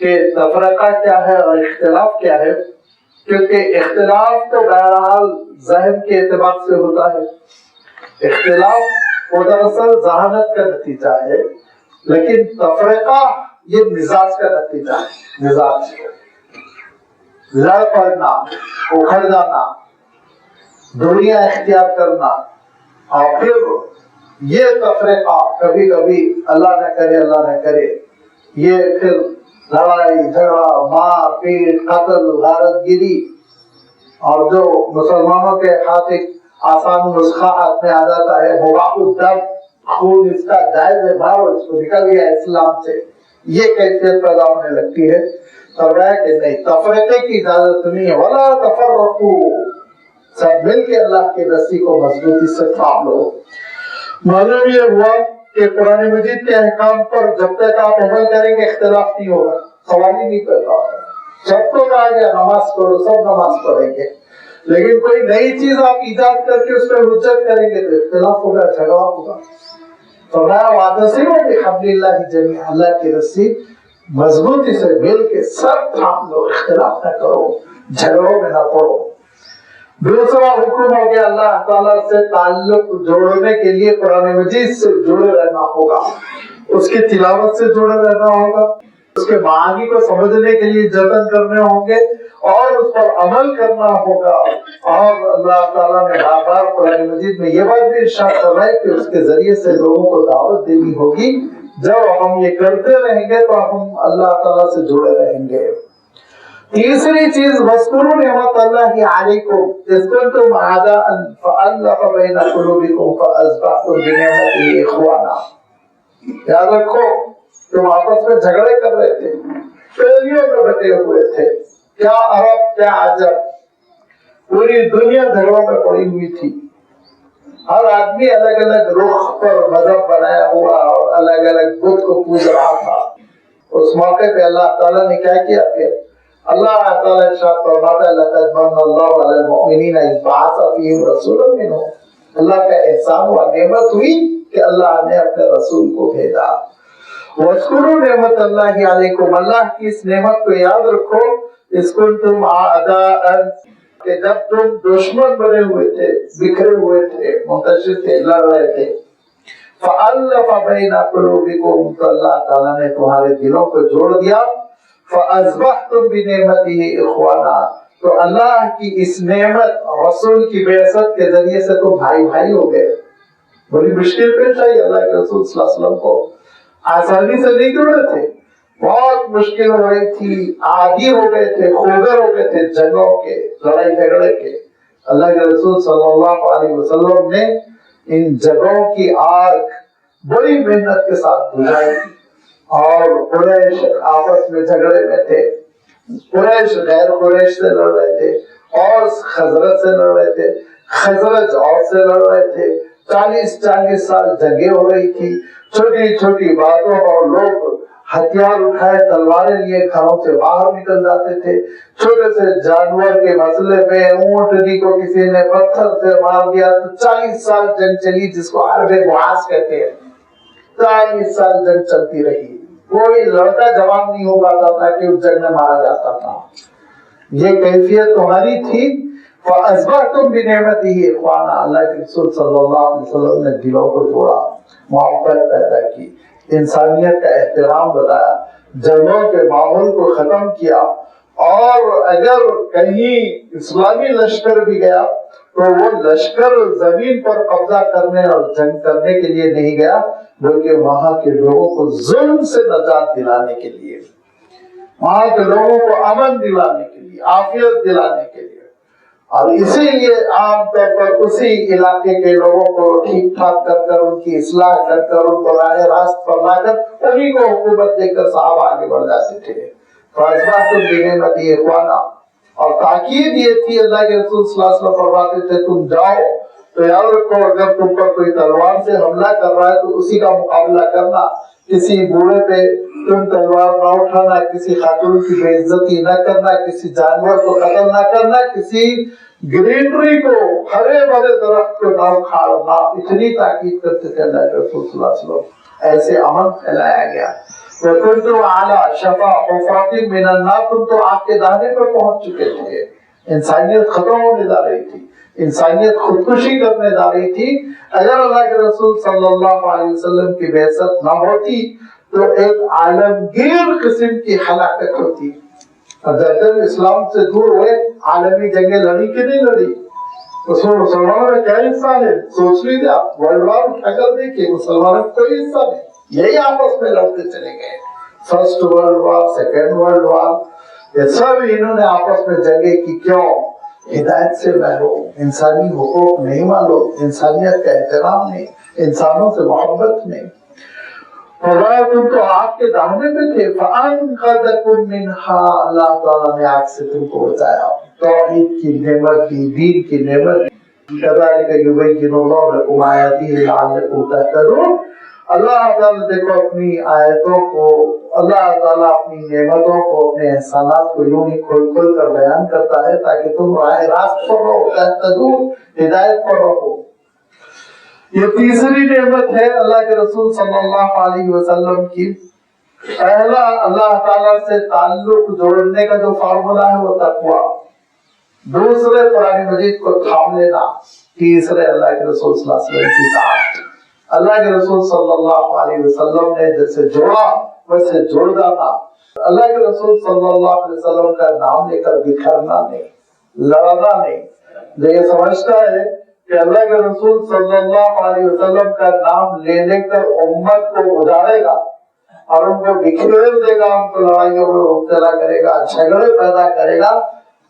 کہ تفرقہ کیا ہے اور اختلاف کیا ہے۔ کیونکہ اختلاف تو بہرحال ذہن کے اعتبار سے ہوتا ہے، اختلاف وہ دراصل ذہانت کا نتیجہ ہے، لیکن تفرقہ یہ مزاج کا نتیجہ ہے، مزاج لڑ پڑنا، اکھڑ جانا، دوریاں اختیار کرنا، اور پھر یہ تفرقہ کبھی کبھی اللہ نہ کرے یہ پھر لڑائی جھگڑا، مار پیٹ، قتل، غارت گیری، اور جو مسلمانوں کے ہاتھ ایک آسان نسخہ ہاتھ میں آ جاتا ہے، مباح الدم، خون اس کا جائز ہے، مارو اس کو، نکل گیا اسلام سے، یہ کیفیت پیدا ہونے لگتی ہے۔ فرمایا کہ نہیں، تفرقے کی اجازت نہیں ہے، ولا تفرقوا، سب مل کے اللہ کی رسی کو مضبوطی سے تھام لو۔ معلوم یہ ہوا کہ قرآن مجید کے احکام پر جب تک آپ عمل کریں گے اختلاف نہیں ہوگا، سوال ہی نہیں پیدا ہوگا۔ سب کو کہا گیا نماز پڑھو، سب نماز پڑھیں گے، لیکن کوئی نئی چیز آپ ایجاد کر کے اس پہ حجت کریں گے تو اختلاف ہوگا، جھگڑا ہوگا۔ فرمایا واعتصموا بحبل اللہ جمیعا، اللہ کی رسی مضبوطی سے مل کے سب تھام لو، اختلاف نہ کرو، جھگڑوں میں نہ پڑو۔ دوسرا حکم ہو گیا اللہ تعالیٰ سے تعلق جوڑنے کے لیے قرآن مجید سے جڑے رہنا ہوگا، اس کی تلاوت سے جڑے رہنا ہوگا، اس کے معانی کو سمجھنے کے لیے جتن کرنے ہوں گے اور اس پر عمل کرنا ہوگا۔ اور اللہ تعالیٰ نے بار بار قرآن مجید میں یہ بات بھی ارشاد فرمائی کہ اس کے ذریعے سے لوگوں کو دعوت دینی ہوگی۔ جب ہم یہ کرتے رہیں گے تو ہم اللہ تعالیٰ سے جڑے رہیں گے۔ تیسری چیز، وَاذْكُرُوا نِعْمَتَ اللَّهِ عَلَيْكُمْ إِذْ كُنْتُمْ أَعْدَاءً فَأَلَّفَ بَيْنَ قُلُوبِكُمْ فَأَصْبَحْتُمْ بِنِعْمَتِهِ إِخْوَانًا۔ یاد رکھو تم آپس میں جھگڑے کر رہے تھے، پہلیوں میں بٹے ہوئے تھے، کیا عرب کیا عجب، پوری دنیا جھگڑوں میں پڑی ہوئی تھی، ہر آدمی الگ الگ رخ پر مذہب بنایا ہوا اور الگ الگ بت کو پوج رہا تھا۔ اس موقع پہ اللہ تعالیٰ نے کیا کیا؟ پھر اللہ تعالیٰ ارشاد فرماتا ہے لَقَدْ مَنَّ اللَّهُ عَلَى الْمُؤْمِنِينَ إِذْ بَعَثَ فِيهِمْ رَسُولًا مِّنْهُمْ، اللہ کا احسان ہوا، نعمت ہوئی کہ اللہ نے اپنے رسول کو بھیجا۔ وَاذْكُرُوا نِعْمَتَ اللَّهِ عَلَيْكُمْ، اللہ کی اس نعمت کو یاد رکھو، إِذْ كُنْتُمْ أَعْدَاءً، کہ جب تم دشمن بنے ہوئے تھے، بکھرے ہوئے تھے، منتشر تھے، لڑ رہے تھے، فَأَلَّفَ بَيْنَ قُلُوبِكُمْ، تو اللہ تعالیٰ نے تمہارے دلوں کو جوڑ دیا، فَأَصْبَحْتُمْ بِنِعْمَتِهِ إِخْوَانًا، تو اللہ کی اس نعمت رسول کی بعثت کے ذریعے سے تم بھائی بھائی ہو گئے۔ بڑی مشکل پیش آئی اللہ کے رسول صلی اللہ علیہ وسلم کو، آسانی سے نہیں جڑے تھے، بہت مشکل ہو رہی تھی، عادی ہو گئے تھے، خوگر ہو گئے تھے جنگوں کے، لڑائی جھگڑے کے۔ اللہ کے رسول صلی اللہ علیہ وسلم نے ان جگہوں کی آگ بڑی محنت کے ساتھ بجھائی، اور قریش آپس میں جھگڑے میں تھے، قریش غیر قریش سے لڑ رہے تھے، اور خزرج سے لڑ رہے تھے، خزرج اور سے لڑ رہے تھے، 40 سال جنگیں ہو رہی تھی، چھوٹی چھوٹی باتوں اور لوگ ہتھیار اٹھائے تلواریں لیے گھروں سے باہر نکل جاتے تھے، چھوٹے سے جانور کے مسئلے میں اونٹنی کو کسی نے پتھر سے مار دیا تو 40 سال جنگ چلی، جس کو عرب بعاث کہتے ہیں، 40 سال جنگ چلتی رہی، کوئی لڑکا جوان نہیں ہو پاتا تھا کہ اس جنگ میں مارا جاتا تھا۔ یہ کیفیت تمہاری تھی، فَأَصْبَحْتُمْ بِنِعْمَتِهِ إِخْوَانًا، اللہ کے رسول صلی اللہ علیہ وسلم نے دلوں کو جوڑا، محبت پیدا کی، انسانیت کا احترام بتایا، جنگوں کے ماحول کو ختم کیا، اور اگر کہیں اسلامی لشکر بھی گیا تو وہ لشکر زمین پر قبضہ کرنے اور جنگ کرنے کے لیے نہیں گیا، بلکہ وہاں کے لوگوں کو ظلم سے نجات دلانے کے لیے، وہاں کے لوگوں کو امن دلانے کے لیے، عافیت دلانے کے لیے، اور اسی لیے عام طور پر اسی علاقے کے لوگوں کو ٹھیک ٹھاک کر کر، ان کی اصلاح کر کر، ان کو راہ راست پر لا کر انہی کو حکومت دے کر صحابہ آگے بڑھ جاتے تھے۔ فَأَصْبَحْتُمْ بِنِعْمَتِهِ إِخْوَانًا، اور تاکید یہ تھی، اللہ کے رسول صلی اللہ علیہ وسلم فرماتے تھے تم جاؤ تو یاد رکھو اگر تم پر کوئی تلوار سے حملہ کر رہا ہے تو اسی کا مقابلہ کرنا، کسی بوڑھے پہ تم تلوار نہ اٹھانا، کسی خاتون کی بے عزتی نہ کرنا، کسی جانور کو قتل نہ کرنا، کسی گرینری کو، ہرے بھرے درخت کو نہ اکھاڑنا، اتنی تاکید کرتے تھے اللہ کے رسول صلی اللہ علیہ وسلم۔ ایسے امن پھیلایا گیا۔ وَكُنْتُمْ عَلَى شَفَا حُفْرَةٍ مِّنَ النَّارِ، تم تو آگ کے دہانے پر پہنچ چکے تھے، انسانیت ختم ہونے جا رہی تھی، انسانیت خودکشی کرنے جا رہی تھی۔ اگر اللہ کے رسول صلی اللہ علیہ وسلم کی بعثت نہ ہوتی تو ایک عالمگیر قسم کی ہلاکت ہوتی۔ جب اسلام سے دور ہوئے عالمی جنگیں لڑی کہ نہیں لڑی؟ اس میں مسلمانوں کا کیا حصہ ہے؟ سوچ لیجیے آپ، ورلڈ وار اٹھا کر دیکھیے، مسلمانوں کا کوئی حصہ نہیں، یہی آپس میں لڑتے چلے گئے۔ First world war, second world war, یہ سب انہوں نے آپس میں جنگیں کی۔ کیوں؟ ہدایت سے محروم، انسانی حقوق نہیں معلوم، انسانیت کا احترام نہیں، انسانوں سے محبت نہیں۔ فرمایا تم تو آگ کے داہنے میں تھے، فَأَنْقَذَكُم مِّنْهَا، اللہ تعالیٰ نے آگ سے تم کو بچایا، توحید کی نعمت دی، دین کی نعمت دی۔ كَذَلِكَ يُبَيِّنُ اللَّهُ لَكُمْ آيَاتِهِ لَعَلَّكُمْ تَهْتَدُونَ۔ اللہ تعالیٰ دیکھو اپنی آیتوں کو، اللہ تعالیٰ اپنی نعمتوں کو، اپنے احسانات کو یوں ہی کھول کھول کر بیان کرتا ہے تاکہ تم راہ راست پر رہو، تہتدون، ہدایت پر رہو۔ یہ تیسری نعمت ہے اللہ کے رسول صلی اللہ علیہ وسلم کی۔ پہلا اللہ تعالیٰ سے تعلق جوڑنے کا جو فارمولا ہے وہ تقویٰ، دوسرے قرآن مجید کو تھام لینا، تیسرے اللہ کے رسول صلی اللہ علیہ وسلم کی اطاعت۔ اللہ کے رسول صلی اللہ علیہ وسلم نے جیسے جوڑا ویسے جوڑ جانا۔ اللہ کے رسول صلی اللہ علیہ وسلم کا نام لے کر بکھرنا نہیں، لڑنا نہیں۔ جو یہ سمجھتا ہے کہ اللہ کے رسول صلی اللہ علیہ وسلم کا نام لے کر امت کو اجاڑے گا اور ان کو بکھیر دے گا، ان کو لڑائیوں میں مبتلا کرے گا، جھگڑے پیدا کرے گا،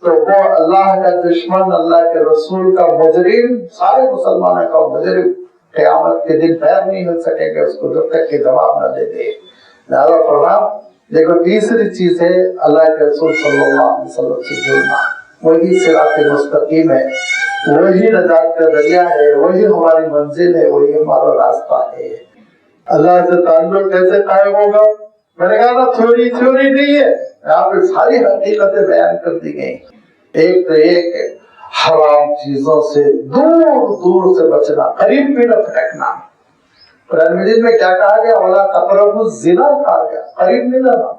تو وہ اللہ کا دشمن، اللہ کے رسول کا مجرم، سارے مسلمانوں کا مجرم، قیامت کے دن پیر نہیں ہل سکے گا اس کو جب تک کہ جواب نہ دے دے۔ لہذا فرمایا دیکھو تیسری چیز ہے اللہ کے رسول صلی اللہ علیہ وسلم سے جڑنا، وہی صراط مستقیم ہے، وہی نجات کا ذریعہ ہے، وہی ہماری منزل ہے، وہی ہمارا راستہ ہے۔ اللہ سے تعلق کیسے قائم ہوگا؟ میں نے کہا نا تھوڑی نہیں ہے، یہاں پہ ساری حقیقتیں بیان کر دی گئی۔ ایک تو ایک حرام چیزوں سے دور سے بچنا، قریب بھی نہ پھٹکنا۔ قرآن مجید میں کیا کہا گیا؟ وَلَا تَقْرَبُوا الزِّنَا کہا گیا، قریب نہیں جانا۔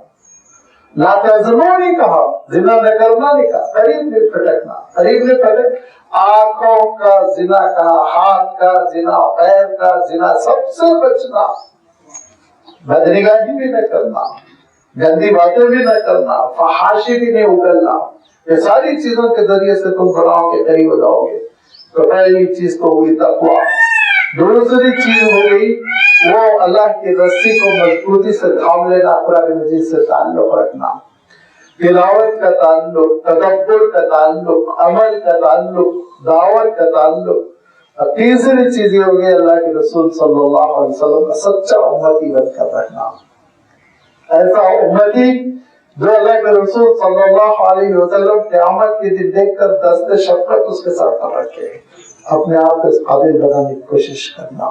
لا تزنوا نہیں کہا، زنا نہ کرنا نہیں کہا، قریب نہیں پھٹکنا، قریب نہیں پھٹک۔ آنکھوں کا زنا کہا، ہاتھ کا زنا، پیر کا زنا، سب سے بچنا۔ بدنگاہی بھی نہ کرنا، گندی باتیں بھی نہ کرنا، فحاشی بھی نہیں اگلنا۔ یہ ساری چیزوں کے ذریعے سے تم گناہوں کے قریب ہو جاؤ گے۔ تو پہلی چیز تو ہوئی تقویٰ، دوسری چیز ہو گئی وہ اللہ کی رسی کو مضبوطی سے تھام لینا، قرآن مجید سے تعلق رکھنا، تلاوت کا تعلق، تدبر کا تعلق، عمل کا تعلق، دعوت کا تعلق۔ اور تیسری چیز یہ ہو گئی اللہ کے رسول صلی اللہ علیہ وسلم کا سچا امتی بن کر رہنا، ایسا امتی جو اللہ کے رسول صلی اللہ علیہ وسلم قیامت کے دن دیکھ کر دست شفقت اس کے ساتھ پر رکھے، اپنے آپ کو اس قابل بنانے کی کوشش کرنا۔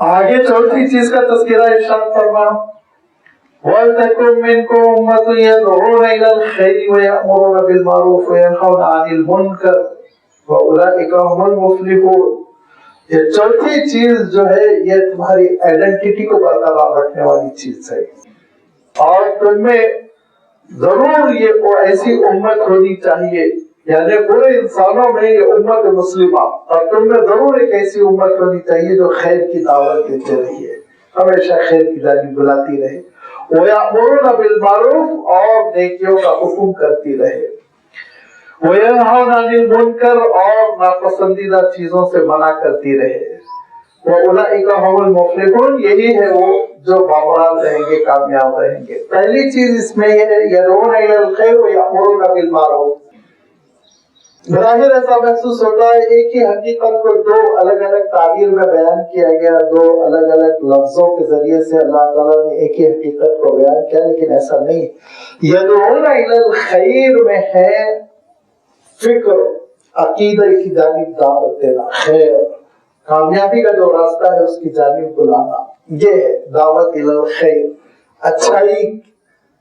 آگے چوتھی چیز کا تذکرہ ارشاد فرما، وَلْتَكُن مِّنكُمْ أُمَّةٌ يَدْعُونَ إِلَى الْخَيْرِ وَيَأْمُرُونَ بِالْمَعْرُوفِ وَيَنْهَوْنَ عَنِ الْمُنكَرِ وَأُولَٰئِكَ هُمُ الْمُفْلِحُونَ۔ یہ چوتھی چیز جو ہے یہ تمہاری آئیڈینٹی کو برقرار رکھنے والی چیز ہے، اور تم میں ضرور یہ ایسی امت ہونی چاہیے، یعنی پورے انسانوں میں یہ امت مسلمہ، اور تم میں ضرور ایک ایسی امت ہونی چاہیے جو خیر کی دعوت دیتے رہیے، ہمیشہ خیر کی جانب بلاتی رہے، وَيَأْمُرُونَ بِالْمَعْرُوفِ اور نیکیوں کا حکم کرتی رہے، وَيَنْهَوْنَ عَنِ الْمُنكَرِ اور ناپسندیدہ چیزوں سے منع کرتی رہے، وَأُولَٰئِكَ هُمُ الْمُفْلِحُونَ یہی ہے وہ جو بامراد رہیں گے، کامیاب رہیں گے۔ پہلی چیز اس میں یہ ہے يَدْعُونَ إِلَى الْخَيْرِ وَيَأْمُرُونَ بِالْمَعْرُوفِ۔ ظاہر ایسا محسوس ہوتا ہے ایک ہی حقیقت کو دو الگ الگ تعبیر میں بیان کیا گیا، دو الگ الگ لفظوں کے ذریعے سے اللہ تعالیٰ نے ایک ہی حقیقت کو بیان کیا، لیکن ایسا نہیں۔ يَدْعُونَ إِلَى الْخَيْرِ میں ہے فکر، عقیدہ کی جانب دعوت دینا، خیر، کامیابی کا جو راستہ ہے اس کی جانب بلانا، یہ ہے دعوت الی الخیر، اچھائی،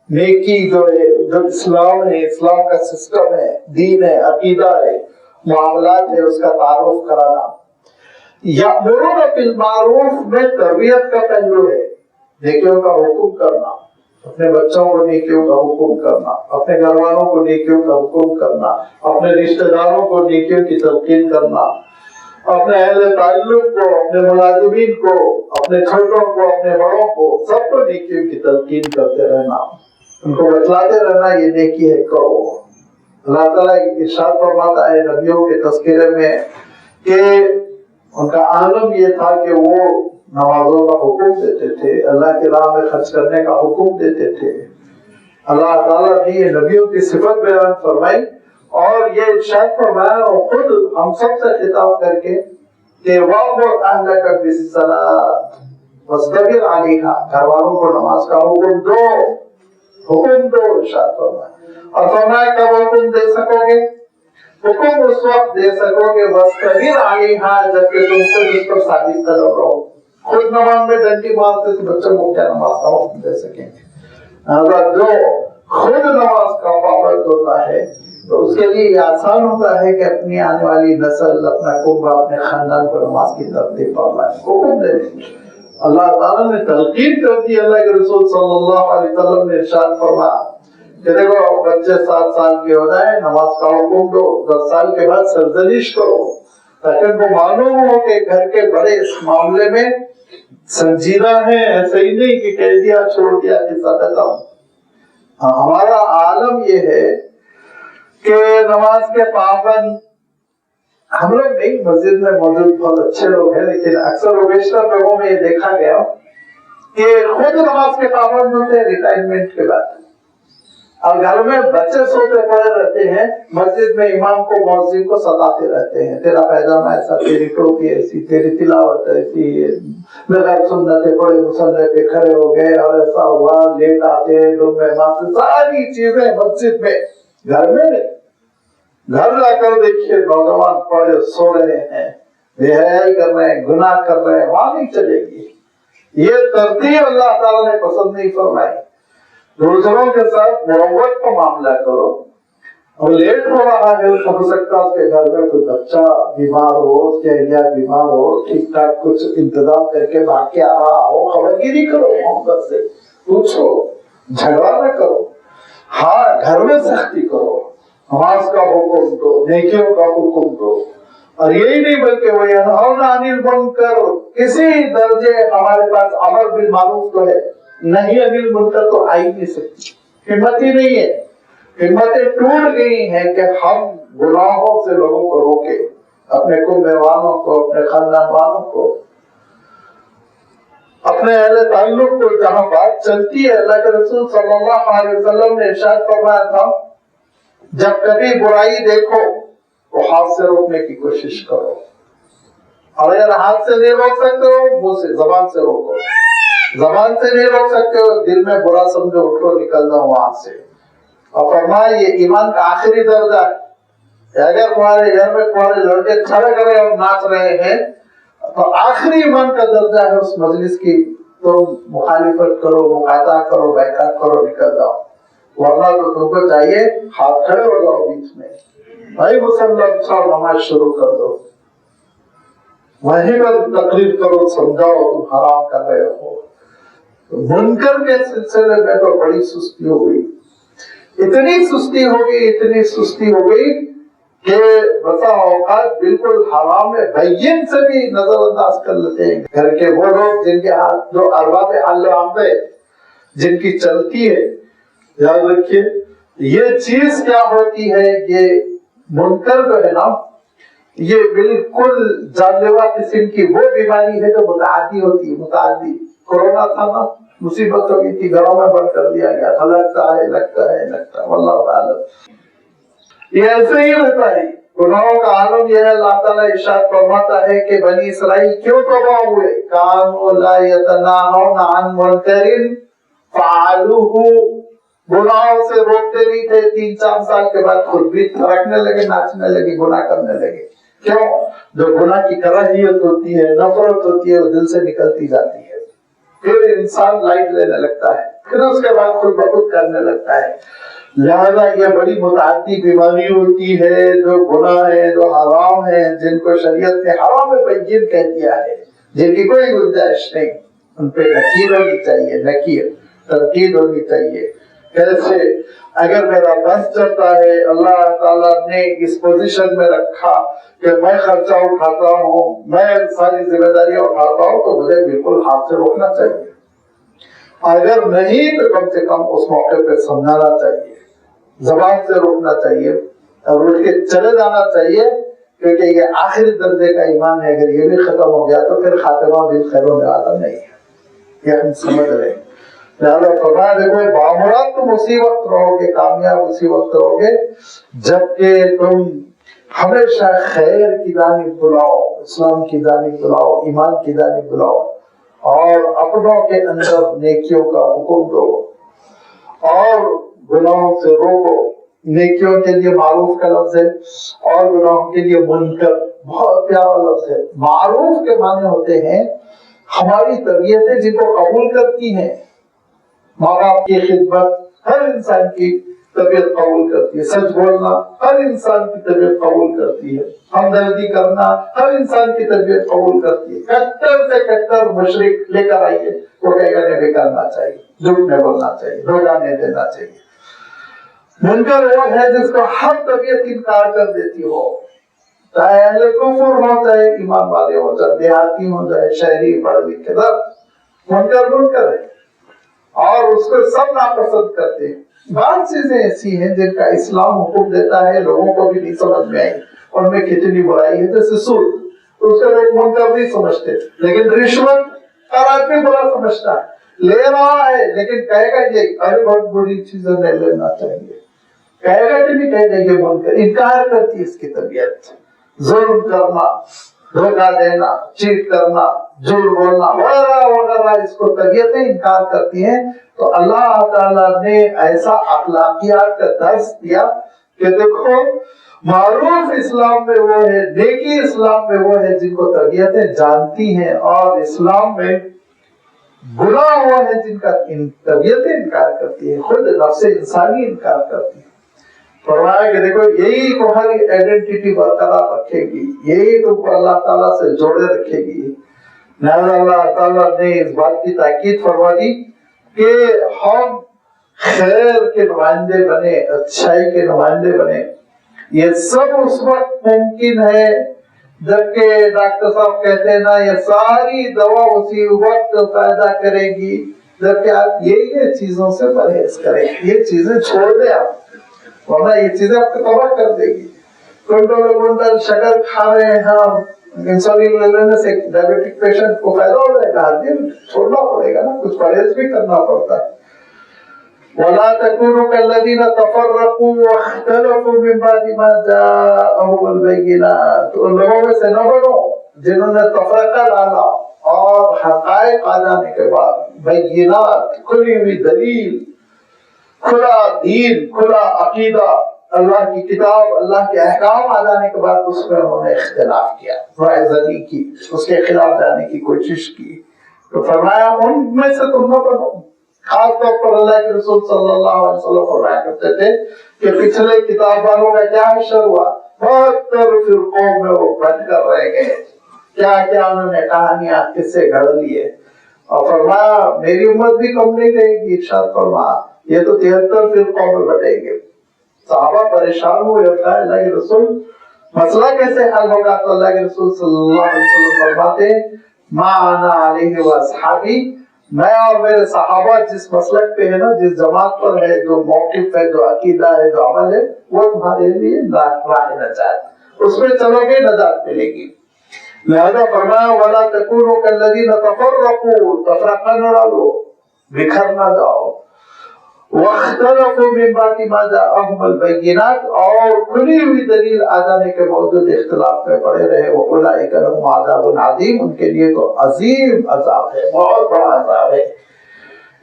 نیکی جو ہے، جو اسلام ہے، اسلام کا سسٹم ہے، دین ہے، عقیدہ ہے، معاملات ہے، اس کا تعارف کرانا۔ یأمرون بالمعروف میں تربیت کا پہلو ہے، نیکیوں کا حکم کرنا، اپنے بچوں کو نیکیوں کا حکم کرنا، اپنے گھر والوں کو نیکیوں کا حکم کرنا، اپنے رشتہ داروں کو نیکیوں کی تلقین کرنا، اپنے اہل تعلق کو، اپنے ملازمین کو، اپنے چھوٹوں کو، اپنے بڑوں کو، سب کو نیکیوں کی تلقین کرتے رہنا، ان کو بتلاتے رہنا یہ نیکی ہے کرو۔ اللہ تعالیٰ ارشاد فرماتا ہے نبیوں کے تذکرے میں کہ ان کا عالم یہ تھا کہ وہ نمازوں کا حکم دیتے تھے، اللہ کی راہ میں خرچ کرنے کا حکم دیتے تھے۔ اللہ تعالیٰ نے یہ نبیوں کی صفت بیان فرمائی اور یہ ارشاد فرمایا اور خود ہم سب سے خطاب کر کے کہ وَأْمُرْ أَهْلَكَ بِالصَّلَاةِ وَاصْطَبِرْ عَلَيْهَا، گھر والوں کو نماز کا حکم دو ارشاد فرمایا۔ اور فرمایا کب حکم دے سکو گے؟ حکم اس وقت دے سکو گے وَاصْطَبِرْ عَلَيْهَا، جبکہ تم خود اس پر ثابت قدم رہو۔ خود نماز میں ڈنڈی مارتے تو بچوں کو کیا نماز کا حکم دے سکیں گے؟ جو خود نماز کا پابند ہوتا ہے تو اس کے لیے یہ آسان ہوتا ہے کہ اپنی آنے والی نسل، اپنا کنبہ، اپنے خاندان کو نماز کی ترتیب فرمائے، حکم دے دیں۔ اللہ تعالیٰ نے تلقین کر دی، اللہ کے رسول صلی اللہ علیہ وسلم نے ارشاد فرمایا کہ دیکھو بچے 7 سال کے ہو جائیں نماز کا حکم دو، 10 سال کے بعد سرزنش کرو، تاکہ ان کو معلوم ہو کہ گھر کے بڑے اس معاملے میں سنجیدہ ہیں، ایسے ہی نہیں کہ کہہ دیا چھوڑ دیا قصہ ختم۔ ہمارا عالم یہ ہے کہ نماز کے پابند ہم لوگ نہیں، مسجد میں موجود بہت اچھے لوگ ہیں، لیکن اکثر و بیشتر لوگوں میں یہ دیکھا گیا کہ خود نماز کے پابند ہوتے ہیں ریٹائرمنٹ کے بعد، اور گھر میں بچے سوتے پڑے رہتے ہیں، مسجد میں امام کو مؤذن کو ستاتے رہتے ہیں، تیرا پیجامہ ایسا، تیری ٹوپی ایسی، تیری تلاوت ایسی، بغیر سنتے پڑے مصلی پہ کھڑے ہو گئے اور ایسا ہوا، لیٹ آتے ہیں لوگ مہمان سے، ساری چیزیں مسجد میں، گھر میں نہیں۔ گھر جا کر دیکھیے نوجوان پڑے سو رہے ہیں، بے حیائی کر رہے ہیں، گناہ کر رہے ہیں، وہاں نہیں چلے گی۔ یہ ترتیب اللہ تعالیٰ نے پسند نہیں فرمائی۔ دوسروں کے ساتھ مروت کا معاملہ کرو، اور لیٹ ہو رہا ہے، ہو سکتا ہے اس کے گھر میں کوئی بچہ بیمار ہو، اس کے اہلیہ بیمار ہو، ٹھیک ٹھاک کچھ انتظام کر کے بھاگ کے آ رہا ہو، خبرگیری کرو، محبت سے پوچھو، جھگڑا نہ کرو، ہاں گھر میں سختی کرو، نماز کا حکم دو، نیکیوں کا حکم دو، اور یہی نہیں بلکہ وَيَنْهَوْنَ عَنِ الْمُنْكَرِ، کسی درجے ہمارے پاس امر بالمعروف تو ہے، نہیں عن المنکر تو آئی نہیں سکتی، ہمت ہی نہیں ہے، ہمتیں ٹوٹ گئی ہیں کہ ہم گناہوں سے لوگوں کو روکے، اپنے کنبے والوں کو، اپنے خاندان والوں کو، اپنے اہل تعلق کو۔ جہاں بات چلتی ہے، اللہ کے رسول صلی اللہ علیہ وسلم نے ارشاد فرمایا تھا جب کبھی برائی دیکھو تو ہاتھ سے روکنے کی کوشش کرو، اور اگر ہاتھ سے نہیں روک سکتے ہو منہ سے، زبان سے روکو، زبان سے نہیں روک سکتے ہو دل میں برا سمجھو، اٹھو نکل جاؤ وہاں سے۔ اور فرمایا یہ ایمان کا آخری درجہ ہے، اگر تمہارے گھر میں تمہارے لڑکے کھڑے کرے اور ناچ رہے ہیں تو آخری ایمان کا درجہ ہے اس مجلس کی تم مخالفت کرو، مقاطعہ کرو، بیعت کرو، نکل جاؤ، ورنہ تو تم کو چاہیے ہاتھ کھڑے ہو جاؤ بیچ میں، بھائی مسلم چھوڑ نماز شروع کر دو، وہیں پر تقریر کرو، سمجھاؤ تم حرام کر رہے ہو۔ منکر کے سلسلے میں تو بڑی سستی ہو گئی، اتنی سستی ہو گئی کہ بسا اوقات بالکل حرام بین سے بھی نظر انداز کر لیتے ہیں۔ گھر کے وہ لوگ جن کے ہاتھ، جو ارباب حل عقد ہے، جن کی چلتی ہے، یاد رکھیے یہ چیز کیا ہوتی ہے، یہ منکر جو ہے نا، یہ بالکل جان لیوا قسم کی وہ بیماری ہے جو متعدی ہوتی ہے، متعدی۔ کورونا تھا نا، مصیبت ہو گئی تھی، گھروں میں بند کر دیا گیا تھا، لگتا ہے واللہ اعلم۔ یہ ایسے ہی رہتا ہے، گناہوں کا عالم یہ ہے۔ اللہ تعالیٰ ارشاد فرماتا ہے کہ بنی اسرائیل کیوں تباہ ہوئے، کانوا لا یتناہون عن منکر فعلوہ، گناہوں سے روکتے نہیں تھے، 3-4 سال کے بعد خود بھی تھرکنے لگے، ناچنے لگے، گناہ کرنے لگے۔ کیوں؟ جو گناہ کی کراہیت ہوتی ہے، نفرت ہوتی ہے، وہ دل سے نکلتی جاتی ہے، پھر انسان لائٹ لینے لگتا ہے، پھر اس کے بعد خود بخود کرنے لگتا ہے۔ لہذا یہ بڑی متعدی بیماری ہوتی ہے، جو گناہ ہے، جو حرام ہے، جن کو شریعت نے حرام بین کہہ دیا ہے، جن کی کوئی گنجائش نہیں، ان پہ نکیر ہونی چاہیے، نکیر۔ تنقید ہونی چاہیے. کیسے اگر میرا بس چلتا ہے، اللہ تعالیٰ نے اس پوزیشن میں رکھا کہ میں خرچہ اٹھاتا ہوں، میں ساری ذمہ داریاں اٹھاتا ہوں، تو مجھے بالکل ہاتھ سے روکنا چاہیے. اگر نہیں تو کم سے کم اس موقع پہ سمجھانا چاہیے، زبان سے روکنا چاہیے اور اٹھ کے چلے جانا چاہیے، کیونکہ یہ آخری درجے کا ایمان ہے. اگر یہ بھی ختم ہو گیا تو پھر خاتمہ بالخیر ہونے والا نہیں ہے. یہ ہم سمجھ رہے ہیں. لہٰذا فرمایا دیکھو بامراد تم اسی وقت رہو گے، کامیاب اسی وقت رہو گے جبکہ تم ہمیشہ خیر کی جانب بلاؤ، اسلام کی جانب بلاؤ، ایمان کی جانب بلاؤ، اور اپنوں کے اندر نیکیوں کا حکم دو اور گناہوں سے روکو. نیکیوں کے لیے معروف کا لفظ ہے اور گناہوں کے لیے منکر. بہت پیارا لفظ ہے. معروف کے معنی ہوتے ہیں ہماری طبیعتیں جن کو قبول کرتی ہیں. ماں باپ کی خدمت ہر انسان کی طبیعت قبول کرتی ہے. سچ بولنا ہر انسان کی طبیعت قبول کرتی ہے. ہمدردی کرنا ہر انسان کی طبیعت قبول کرتی ہے. کٹر سے کٹر مشرک لے کر آئیے، وہ کہے گا نہیں کرنا چاہیے، جھوٹ نہیں بولنا چاہیے، دھوکہ نہیں دینا چاہیے. منکر وہ ہے جس کو ہر طبیعت انکار کر دیتی ہو، چاہے اہل کفر ہو، چاہے ایمان والے ہو، چاہے دیہاتی ہو، چاہے شہری پڑھ لکھے، سب منکر ہے اور اس کو سب ناپسند کرتے ہیں. بعض چیزیں ایسی ہیں جن کا اسلام حکم دیتا ہے، لوگوں کو بھی نہیں سمجھ میں آئی، ان میں کتنی برائی ہے. جیسے سود، اس کو لوگ منکر نہیں سمجھتے، لیکن رشوت ہر آدمی برا سمجھتا ہے. لے رہا ہے لیکن کہے گا یہ ارے بہت بری چیزیں نہیں لینا چاہیے، کہے گا کہ نہیں کہے گا یہ منکر. انکار کرتی ہے اس کی طبیعت. ظلم کرنا، دھوکہ دینا، چیٹ کرنا، جھوٹ بولنا وغیرہ وغیرہ اس کو طبیعتیں انکار کرتی ہیں. تو اللہ تعالیٰ نے ایسا اخلاقیات کا درس دیا کہ دیکھو معروف اسلام میں وہ ہے، نیکی اسلام میں وہ ہے جن کو طبیعتیں جانتی ہیں، اور اسلام میں گناہ وہ ہے جن کا طبیعتیں انکار کرتی ہے، خود نفس انسانی انکار کرتی ہے. فرمایا کہ دیکھو یہی تمہاری آئیڈینٹی برقرار رکھے گی، یہی تم کو اللہ تعالیٰ سے جوڑے رکھے گی. لہذا اللہ تعالیٰ نے اس بات کی تاکید فرما دی کہ ہم خیر کے نمائندے بنے، اچھائی کے نمائندے بنے. یہ سب اس وقت ممکن ہے جبکہ ڈاکٹر صاحب کہتے ہیں نا یہ ساری دوا اسی وقت فائدہ کرے گی جبکہ آپ یہ چیزوں سے پرہیز کریں، یہ چیزیں چھوڑ دیں آپ، ورنہ یہ چیزیں آپ کو تباہ کر دے گی. کنٹرول شکر کھا رہے ہیں ہم، انسولین لینے سے ڈائبیٹک پیشنٹ کو فائدہ ہو جائے گا، ہر دن چھوڑنا پڑے گا نا، کچھ پرہیز بھی کرنا پڑتا ہے. وَلَا تَكُونُوا كَالَّذِينَ تَفَرَّقُوا وَاخْتَلَفُوا مِن بَعْدِ مَا جَاءَهُمُ الْبَيِّنَاتُ. ان لوگوں میں سے نہ بنو جنہوں نے تفرقہ ڈالا اور حقائق آ جانے کے بعد بینات، کھلی ہوئی دلیل، کھلا دین، کھلا عقیدہ، اللہ کی کتاب، اللہ کے احکام آ جانے کے بعد اس میں انہوں نے اختلاف کیا، رائے زنی کی، اس کے خلاف جانے کی کوشش کی. تو فرمایا ان میں سے تم نہ بنو. خاص طور پر اللہ کے رسول صلی اللہ علیہ وسلم فرمایا کرتے تھے کہ پچھلے کتاب والوں کا کیا حشر ہوا، بہتر فرقوں میں وہ بٹ کر رہ گئے، کیا کیا انہوں نے کہانیاں قصے گھڑ لیے. اور فرمایا میری امت بھی کم نہیں رہے گی. ارشاد فرمایا یہ تو 73 فرقوں میں بٹیں گے. صحابہ پریشان ہوئے، اللہ کے رسول مسئلہ کیسے حل ہوگا؟ تو اللہ کے رسول صلی اللہ علیہ وسلم فرماتے ما انا علیہ واصحابی، میں اور میرے صحابہ جس مسلک پہ ہے نا، جس جماعت پر ہے، جو موقف ہے، جو عقیدہ ہے، جو عمل ہے، وہ تمہارے لیے راہ نجات، اس میں چلو گے نجات ملے گی. لہذا فرمایا وَلَا تَكُونُوا كَالَّذِينَ تَفَرَّقُوا، تفرقہ نہ ڈالو، بکھر نہ جاؤ. وَاخْتَلَفُوا مِن بَعْدِ مَا جَاءَهُمُ الْبَيِّنَاتُ، اور کھلی ہوئی دلیل آ جانے کے باوجود اختلاف میں پڑے رہے. وَأُولَٰئِكَ لَهُمْ عَذَابٌ عَظِيمٌ، ان کے لیے تو عظیم عذاب ہے، بہت بڑا عذاب ہے.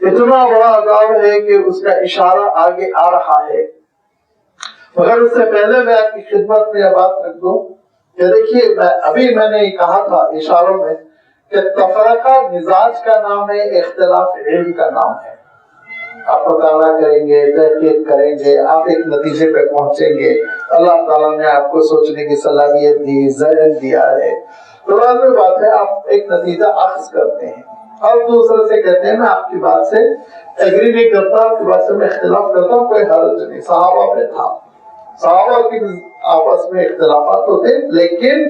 اتنا بڑا عذاب ہے کہ اس کا اشارہ آگے آ رہا ہے. مگر اس سے پہلے میں آپ کی خدمت میں یہ بات رکھ دوں کہ دیکھیے میں نے کہا تھا اشاروں میں کہ تفرقہ مزاج کا نام ہے، اختلاف علم کا نام ہے. آپ مطالعہ کریں گے، تحقیق کریں گے، آپ ایک نتیجے پہ پہنچیں گے. اللہ تعالیٰ نے آپ کو سوچنے کی صلاحیت دی، ذہن دیا ہے، تو لازمی بات ہے آپ ایک نتیجہ اخذ کرتے ہیں. اور دوسرے سے کہتے ہیں میں آپ کی بات سے ایگری نہیں کرتا، آپ کی بات سے میں اختلاف کرتا ہوں، کوئی حرج نہیں. صحابہ میں تھا، صحابہ کی آپس میں اختلافات ہوتے لیکن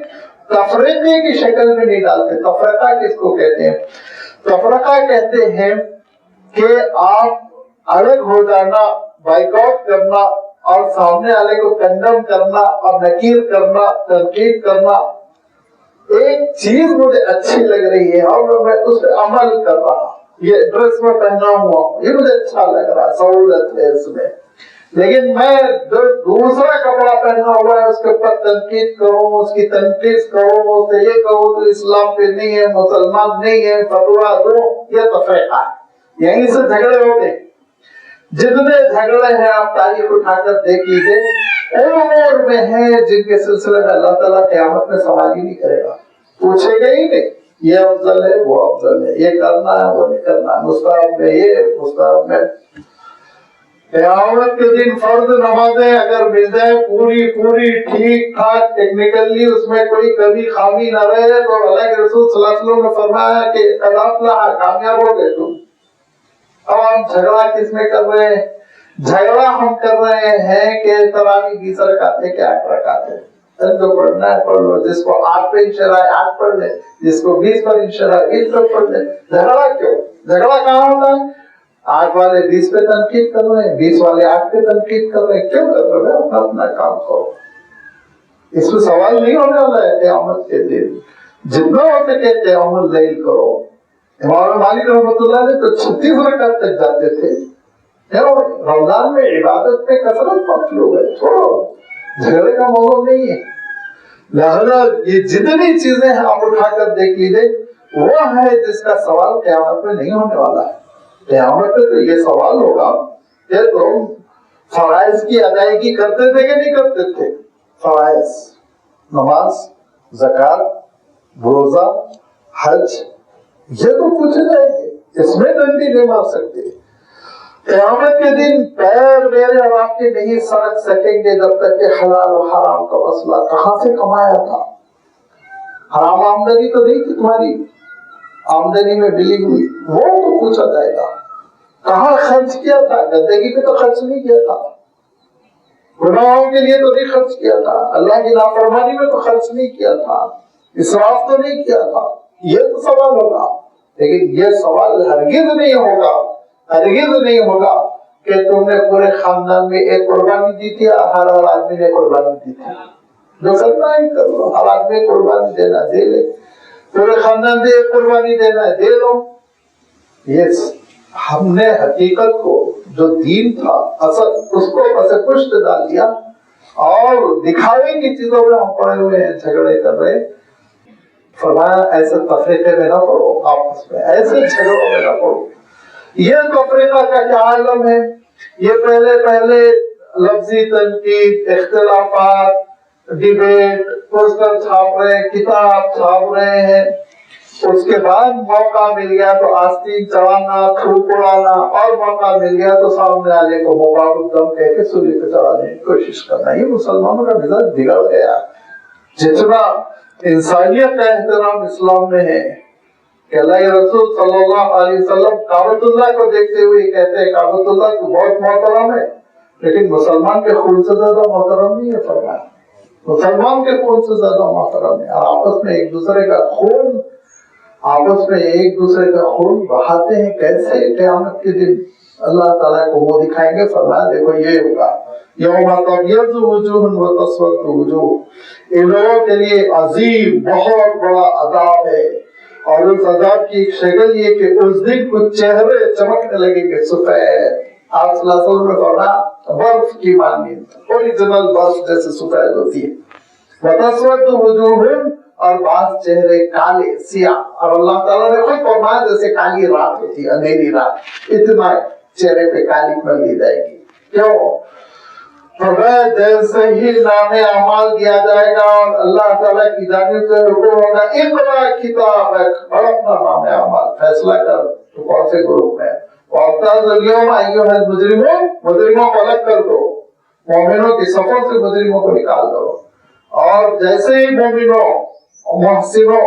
تفریقے کی شکل میں نہیں ڈالتے. تفرقہ کس کو کہتے ہیں؟ تفرقہ کہتے ہیں کہ آپ الگ ہو جانا، بائیکاٹ کرنا اور سامنے والے کو کنڈم کرنا اور نکیر کرنا، تنقید کرنا. ایک چیز مجھے اچھی لگ رہی ہے اور میں اس پہ عمل کر رہا ہوں، یہ ڈریس میں پہنا ہوا ہوں، یہ مجھے اچھا لگ رہا ہے، سہولت ہے اس میں. لیکن میں جو دوسرا کپڑا پہنا ہوا ہے اس کے اوپر تنقید کروں، اس کی تنقید کروں، اسے یہ کہوں تو اسلام پہ نہیں ہے، مسلمان نہیں ہے، فتویٰ دو، یہ تفریقہ ہے. یہیں سے جھگڑے ہوتے ہیں. جتنے جھگڑے ہیں آپ تاریخ اٹھا کر دیکھ لیجیے، امور میں ہیں جن کے سلسلے میں اللہ تعالیٰ قیامت میں سوال ہی نہیں کرے گا، پوچھے گا ہی نہیں. یہ افضل ہے، وہ افضل ہے، یہ کرنا ہے، وہ نہیں کرنا، مستحب میں یہ، مستحب میں. قیامت کے دن فرض نمازیں اگر مل جائے پوری ٹھیک ٹھاک ٹیکنیکلی، اس میں کوئی کمی خامی نہ رہے، تو اللہ کے رسول صلی اللہ علیہ وسلم نے فرمایا کہ قد افلح، کامیاب ہو گئے تم. اب ہم جھگڑا کس میں کر رہے ہیں؟ جھگڑا ہم کر رہے ہیں کہ تراویح 20 رکعت ہے کہ 8 رکعت ہے. جو پڑھنا ہے پڑھ لو، جس کو 8 پہ انشرا ہے 8 پڑھ لے، جس کو 20 پر انشرا ہے 20 پر پڑھ لے. جھگڑا کیوں؟ جھگڑا کہاں ہوتا ہے؟ 8 والے 20 پہ تنقید کر رہے ہیں، 20 والے 8 پہ تنقید کر رہے ہیں. کیوں کر رہے ہیں؟ اپنا اپنا کام کرو. اس میں سوال نہیں ہونے والا ہے قیامت کے دن. جتنا ہو سکے قیام اللیل کرو. امام مالک رحمۃ اللہ علیہ تو 36 رکعت تک جاتے تھے. رمضان میں عبادت میں کثرت مطلوب ہے، چھوڑو، جھگڑے کا موضوع نہیں ہے. لہذا یہ جتنی چیزیں ہیں آپ اٹھا کر دیکھ لیجیے، وہ ہے جس کا سوال قیامت میں نہیں ہونے والا ہے. قیامت میں تو یہ سوال ہوگا کہ تم فرائض کی ادائیگی کرتے تھے کہ نہیں کرتے تھے. فرائض، نماز، زکات، روزہ، حج، یہ تو پوچھے جائیں گے، اس میں ڈنڈی نہیں مار سکتے. قیامت کے دن پیر میرے اور آپ کے نہیں سڑک سکیں گے جب تک کہ حلال و حرام کا مسئلہ کہاں سے کمایا تھا. حرام آمدنی تو نہیں تھی تمہاری، آمدنی میں ملی ہوئی، وہ تو پوچھا جائے گا. کہاں خرچ کیا تھا؟ گندگی پہ تو خرچ نہیں کیا تھا، گناہوں کے لیے تو نہیں خرچ کیا تھا، اللہ کی نافرمانی میں تو خرچ نہیں کیا تھا، اسراف تو نہیں کیا تھا. یہ تو سوال ہوگا. لیکن یہ سوال ہرگز نہیں ہوگا کہ تم نے پورے خاندان میں ایک قربانی دی تھی اور ہر آدمی نے قربانی دی تھی. جو کرنا ہے کر لو، ہر آدمی قربانی دینا دے لے، پورے خاندان سے ایک قربانی دینا ہے دے لو. یہ ہم نے حقیقت کو جو دین تھا اصل اس کو پس پشت ڈال دیا اور دکھاوے کی چیزوں میں ہم پڑے ہوئے ہیں، جھگڑے کر رہے. فرمایا ایسے تفریقے میں نہ پڑو، آپس میں ایسے جھگڑوں میں نہ پڑو. یہ تفریقہ کا کیا عالم ہے؟ یہ پہلے لفظی تنقید، اختلافات، ڈیبیٹ، پوسٹر چھاپ رہے ہیں، کتاب چھاپ رہے ہیں. اس کے بعد موقع مل گیا تو آستین چڑھانا، تھوک اڑانا، اور موقع مل گیا تو سامنے والے کو مبارک دم کہہ کے سولی پہ چڑھانے کی کوشش کرنا. یہ مسلمانوں کا مزاج بگڑ گیا. جتنا انسانیت کا احترام اسلام میں ہے کہ اللہ کے رسول صلی اللہ علیہ وسلم کعبۃ اللہ کو دیکھتے ہوئے کہتے ہیں کعبۃ اللہ تو بہت محترم ہے لیکن مسلمان کے خون سے زیادہ محترم نہیں ہے. فرمایا مسلمان کے خون سے زیادہ محترم ہے. اور آپس میں ایک دوسرے کا خون بہاتے ہیں. کیسے؟ قیامت کے دن اللہ تعالیٰ کو وہ دکھائیں گے. فرمایا دیکھو یہ ہوگا، یوم تبیض وجوہ وتسود وجوہ. ان لوگوں کے لیے عظیم بہت بڑا عذاب ہے، اور اس عذاب کی ایک شکل یہ کہ اس دن کچھ چہرے چمکنے لگیں گے سفید. آپ صلی اللہ علیہ وسلم نے فرمایا برف کی مانند، اوریجنل برف جیسے سفید ہوتی ہے. وتسود وجوہ، اور بعض چہرے کالے سیاہ. اور اللہ تعالیٰ نے خود فرمایا جیسے کالی رات ہوتی ہے، اندھیری رات، اتنا چہرے پہ کالی کر لی جائے گی. کیوں؟ جیسے ہی نام اعمال دیا جائے گا اور اللہ تعالیٰ کی جانب سے حکم ہوگا اقرا کتابک، پڑھ اپنا نام اعمال، فیصلہ کر تو کون سے گروپ میں. وابتغ اليوم ایھا المجرمون، مجرموں کو الگ کر دو، مومنوں کی صفوں سے مجرموں کو نکال دو. اور جیسے ہی مومنوں، محسنوں،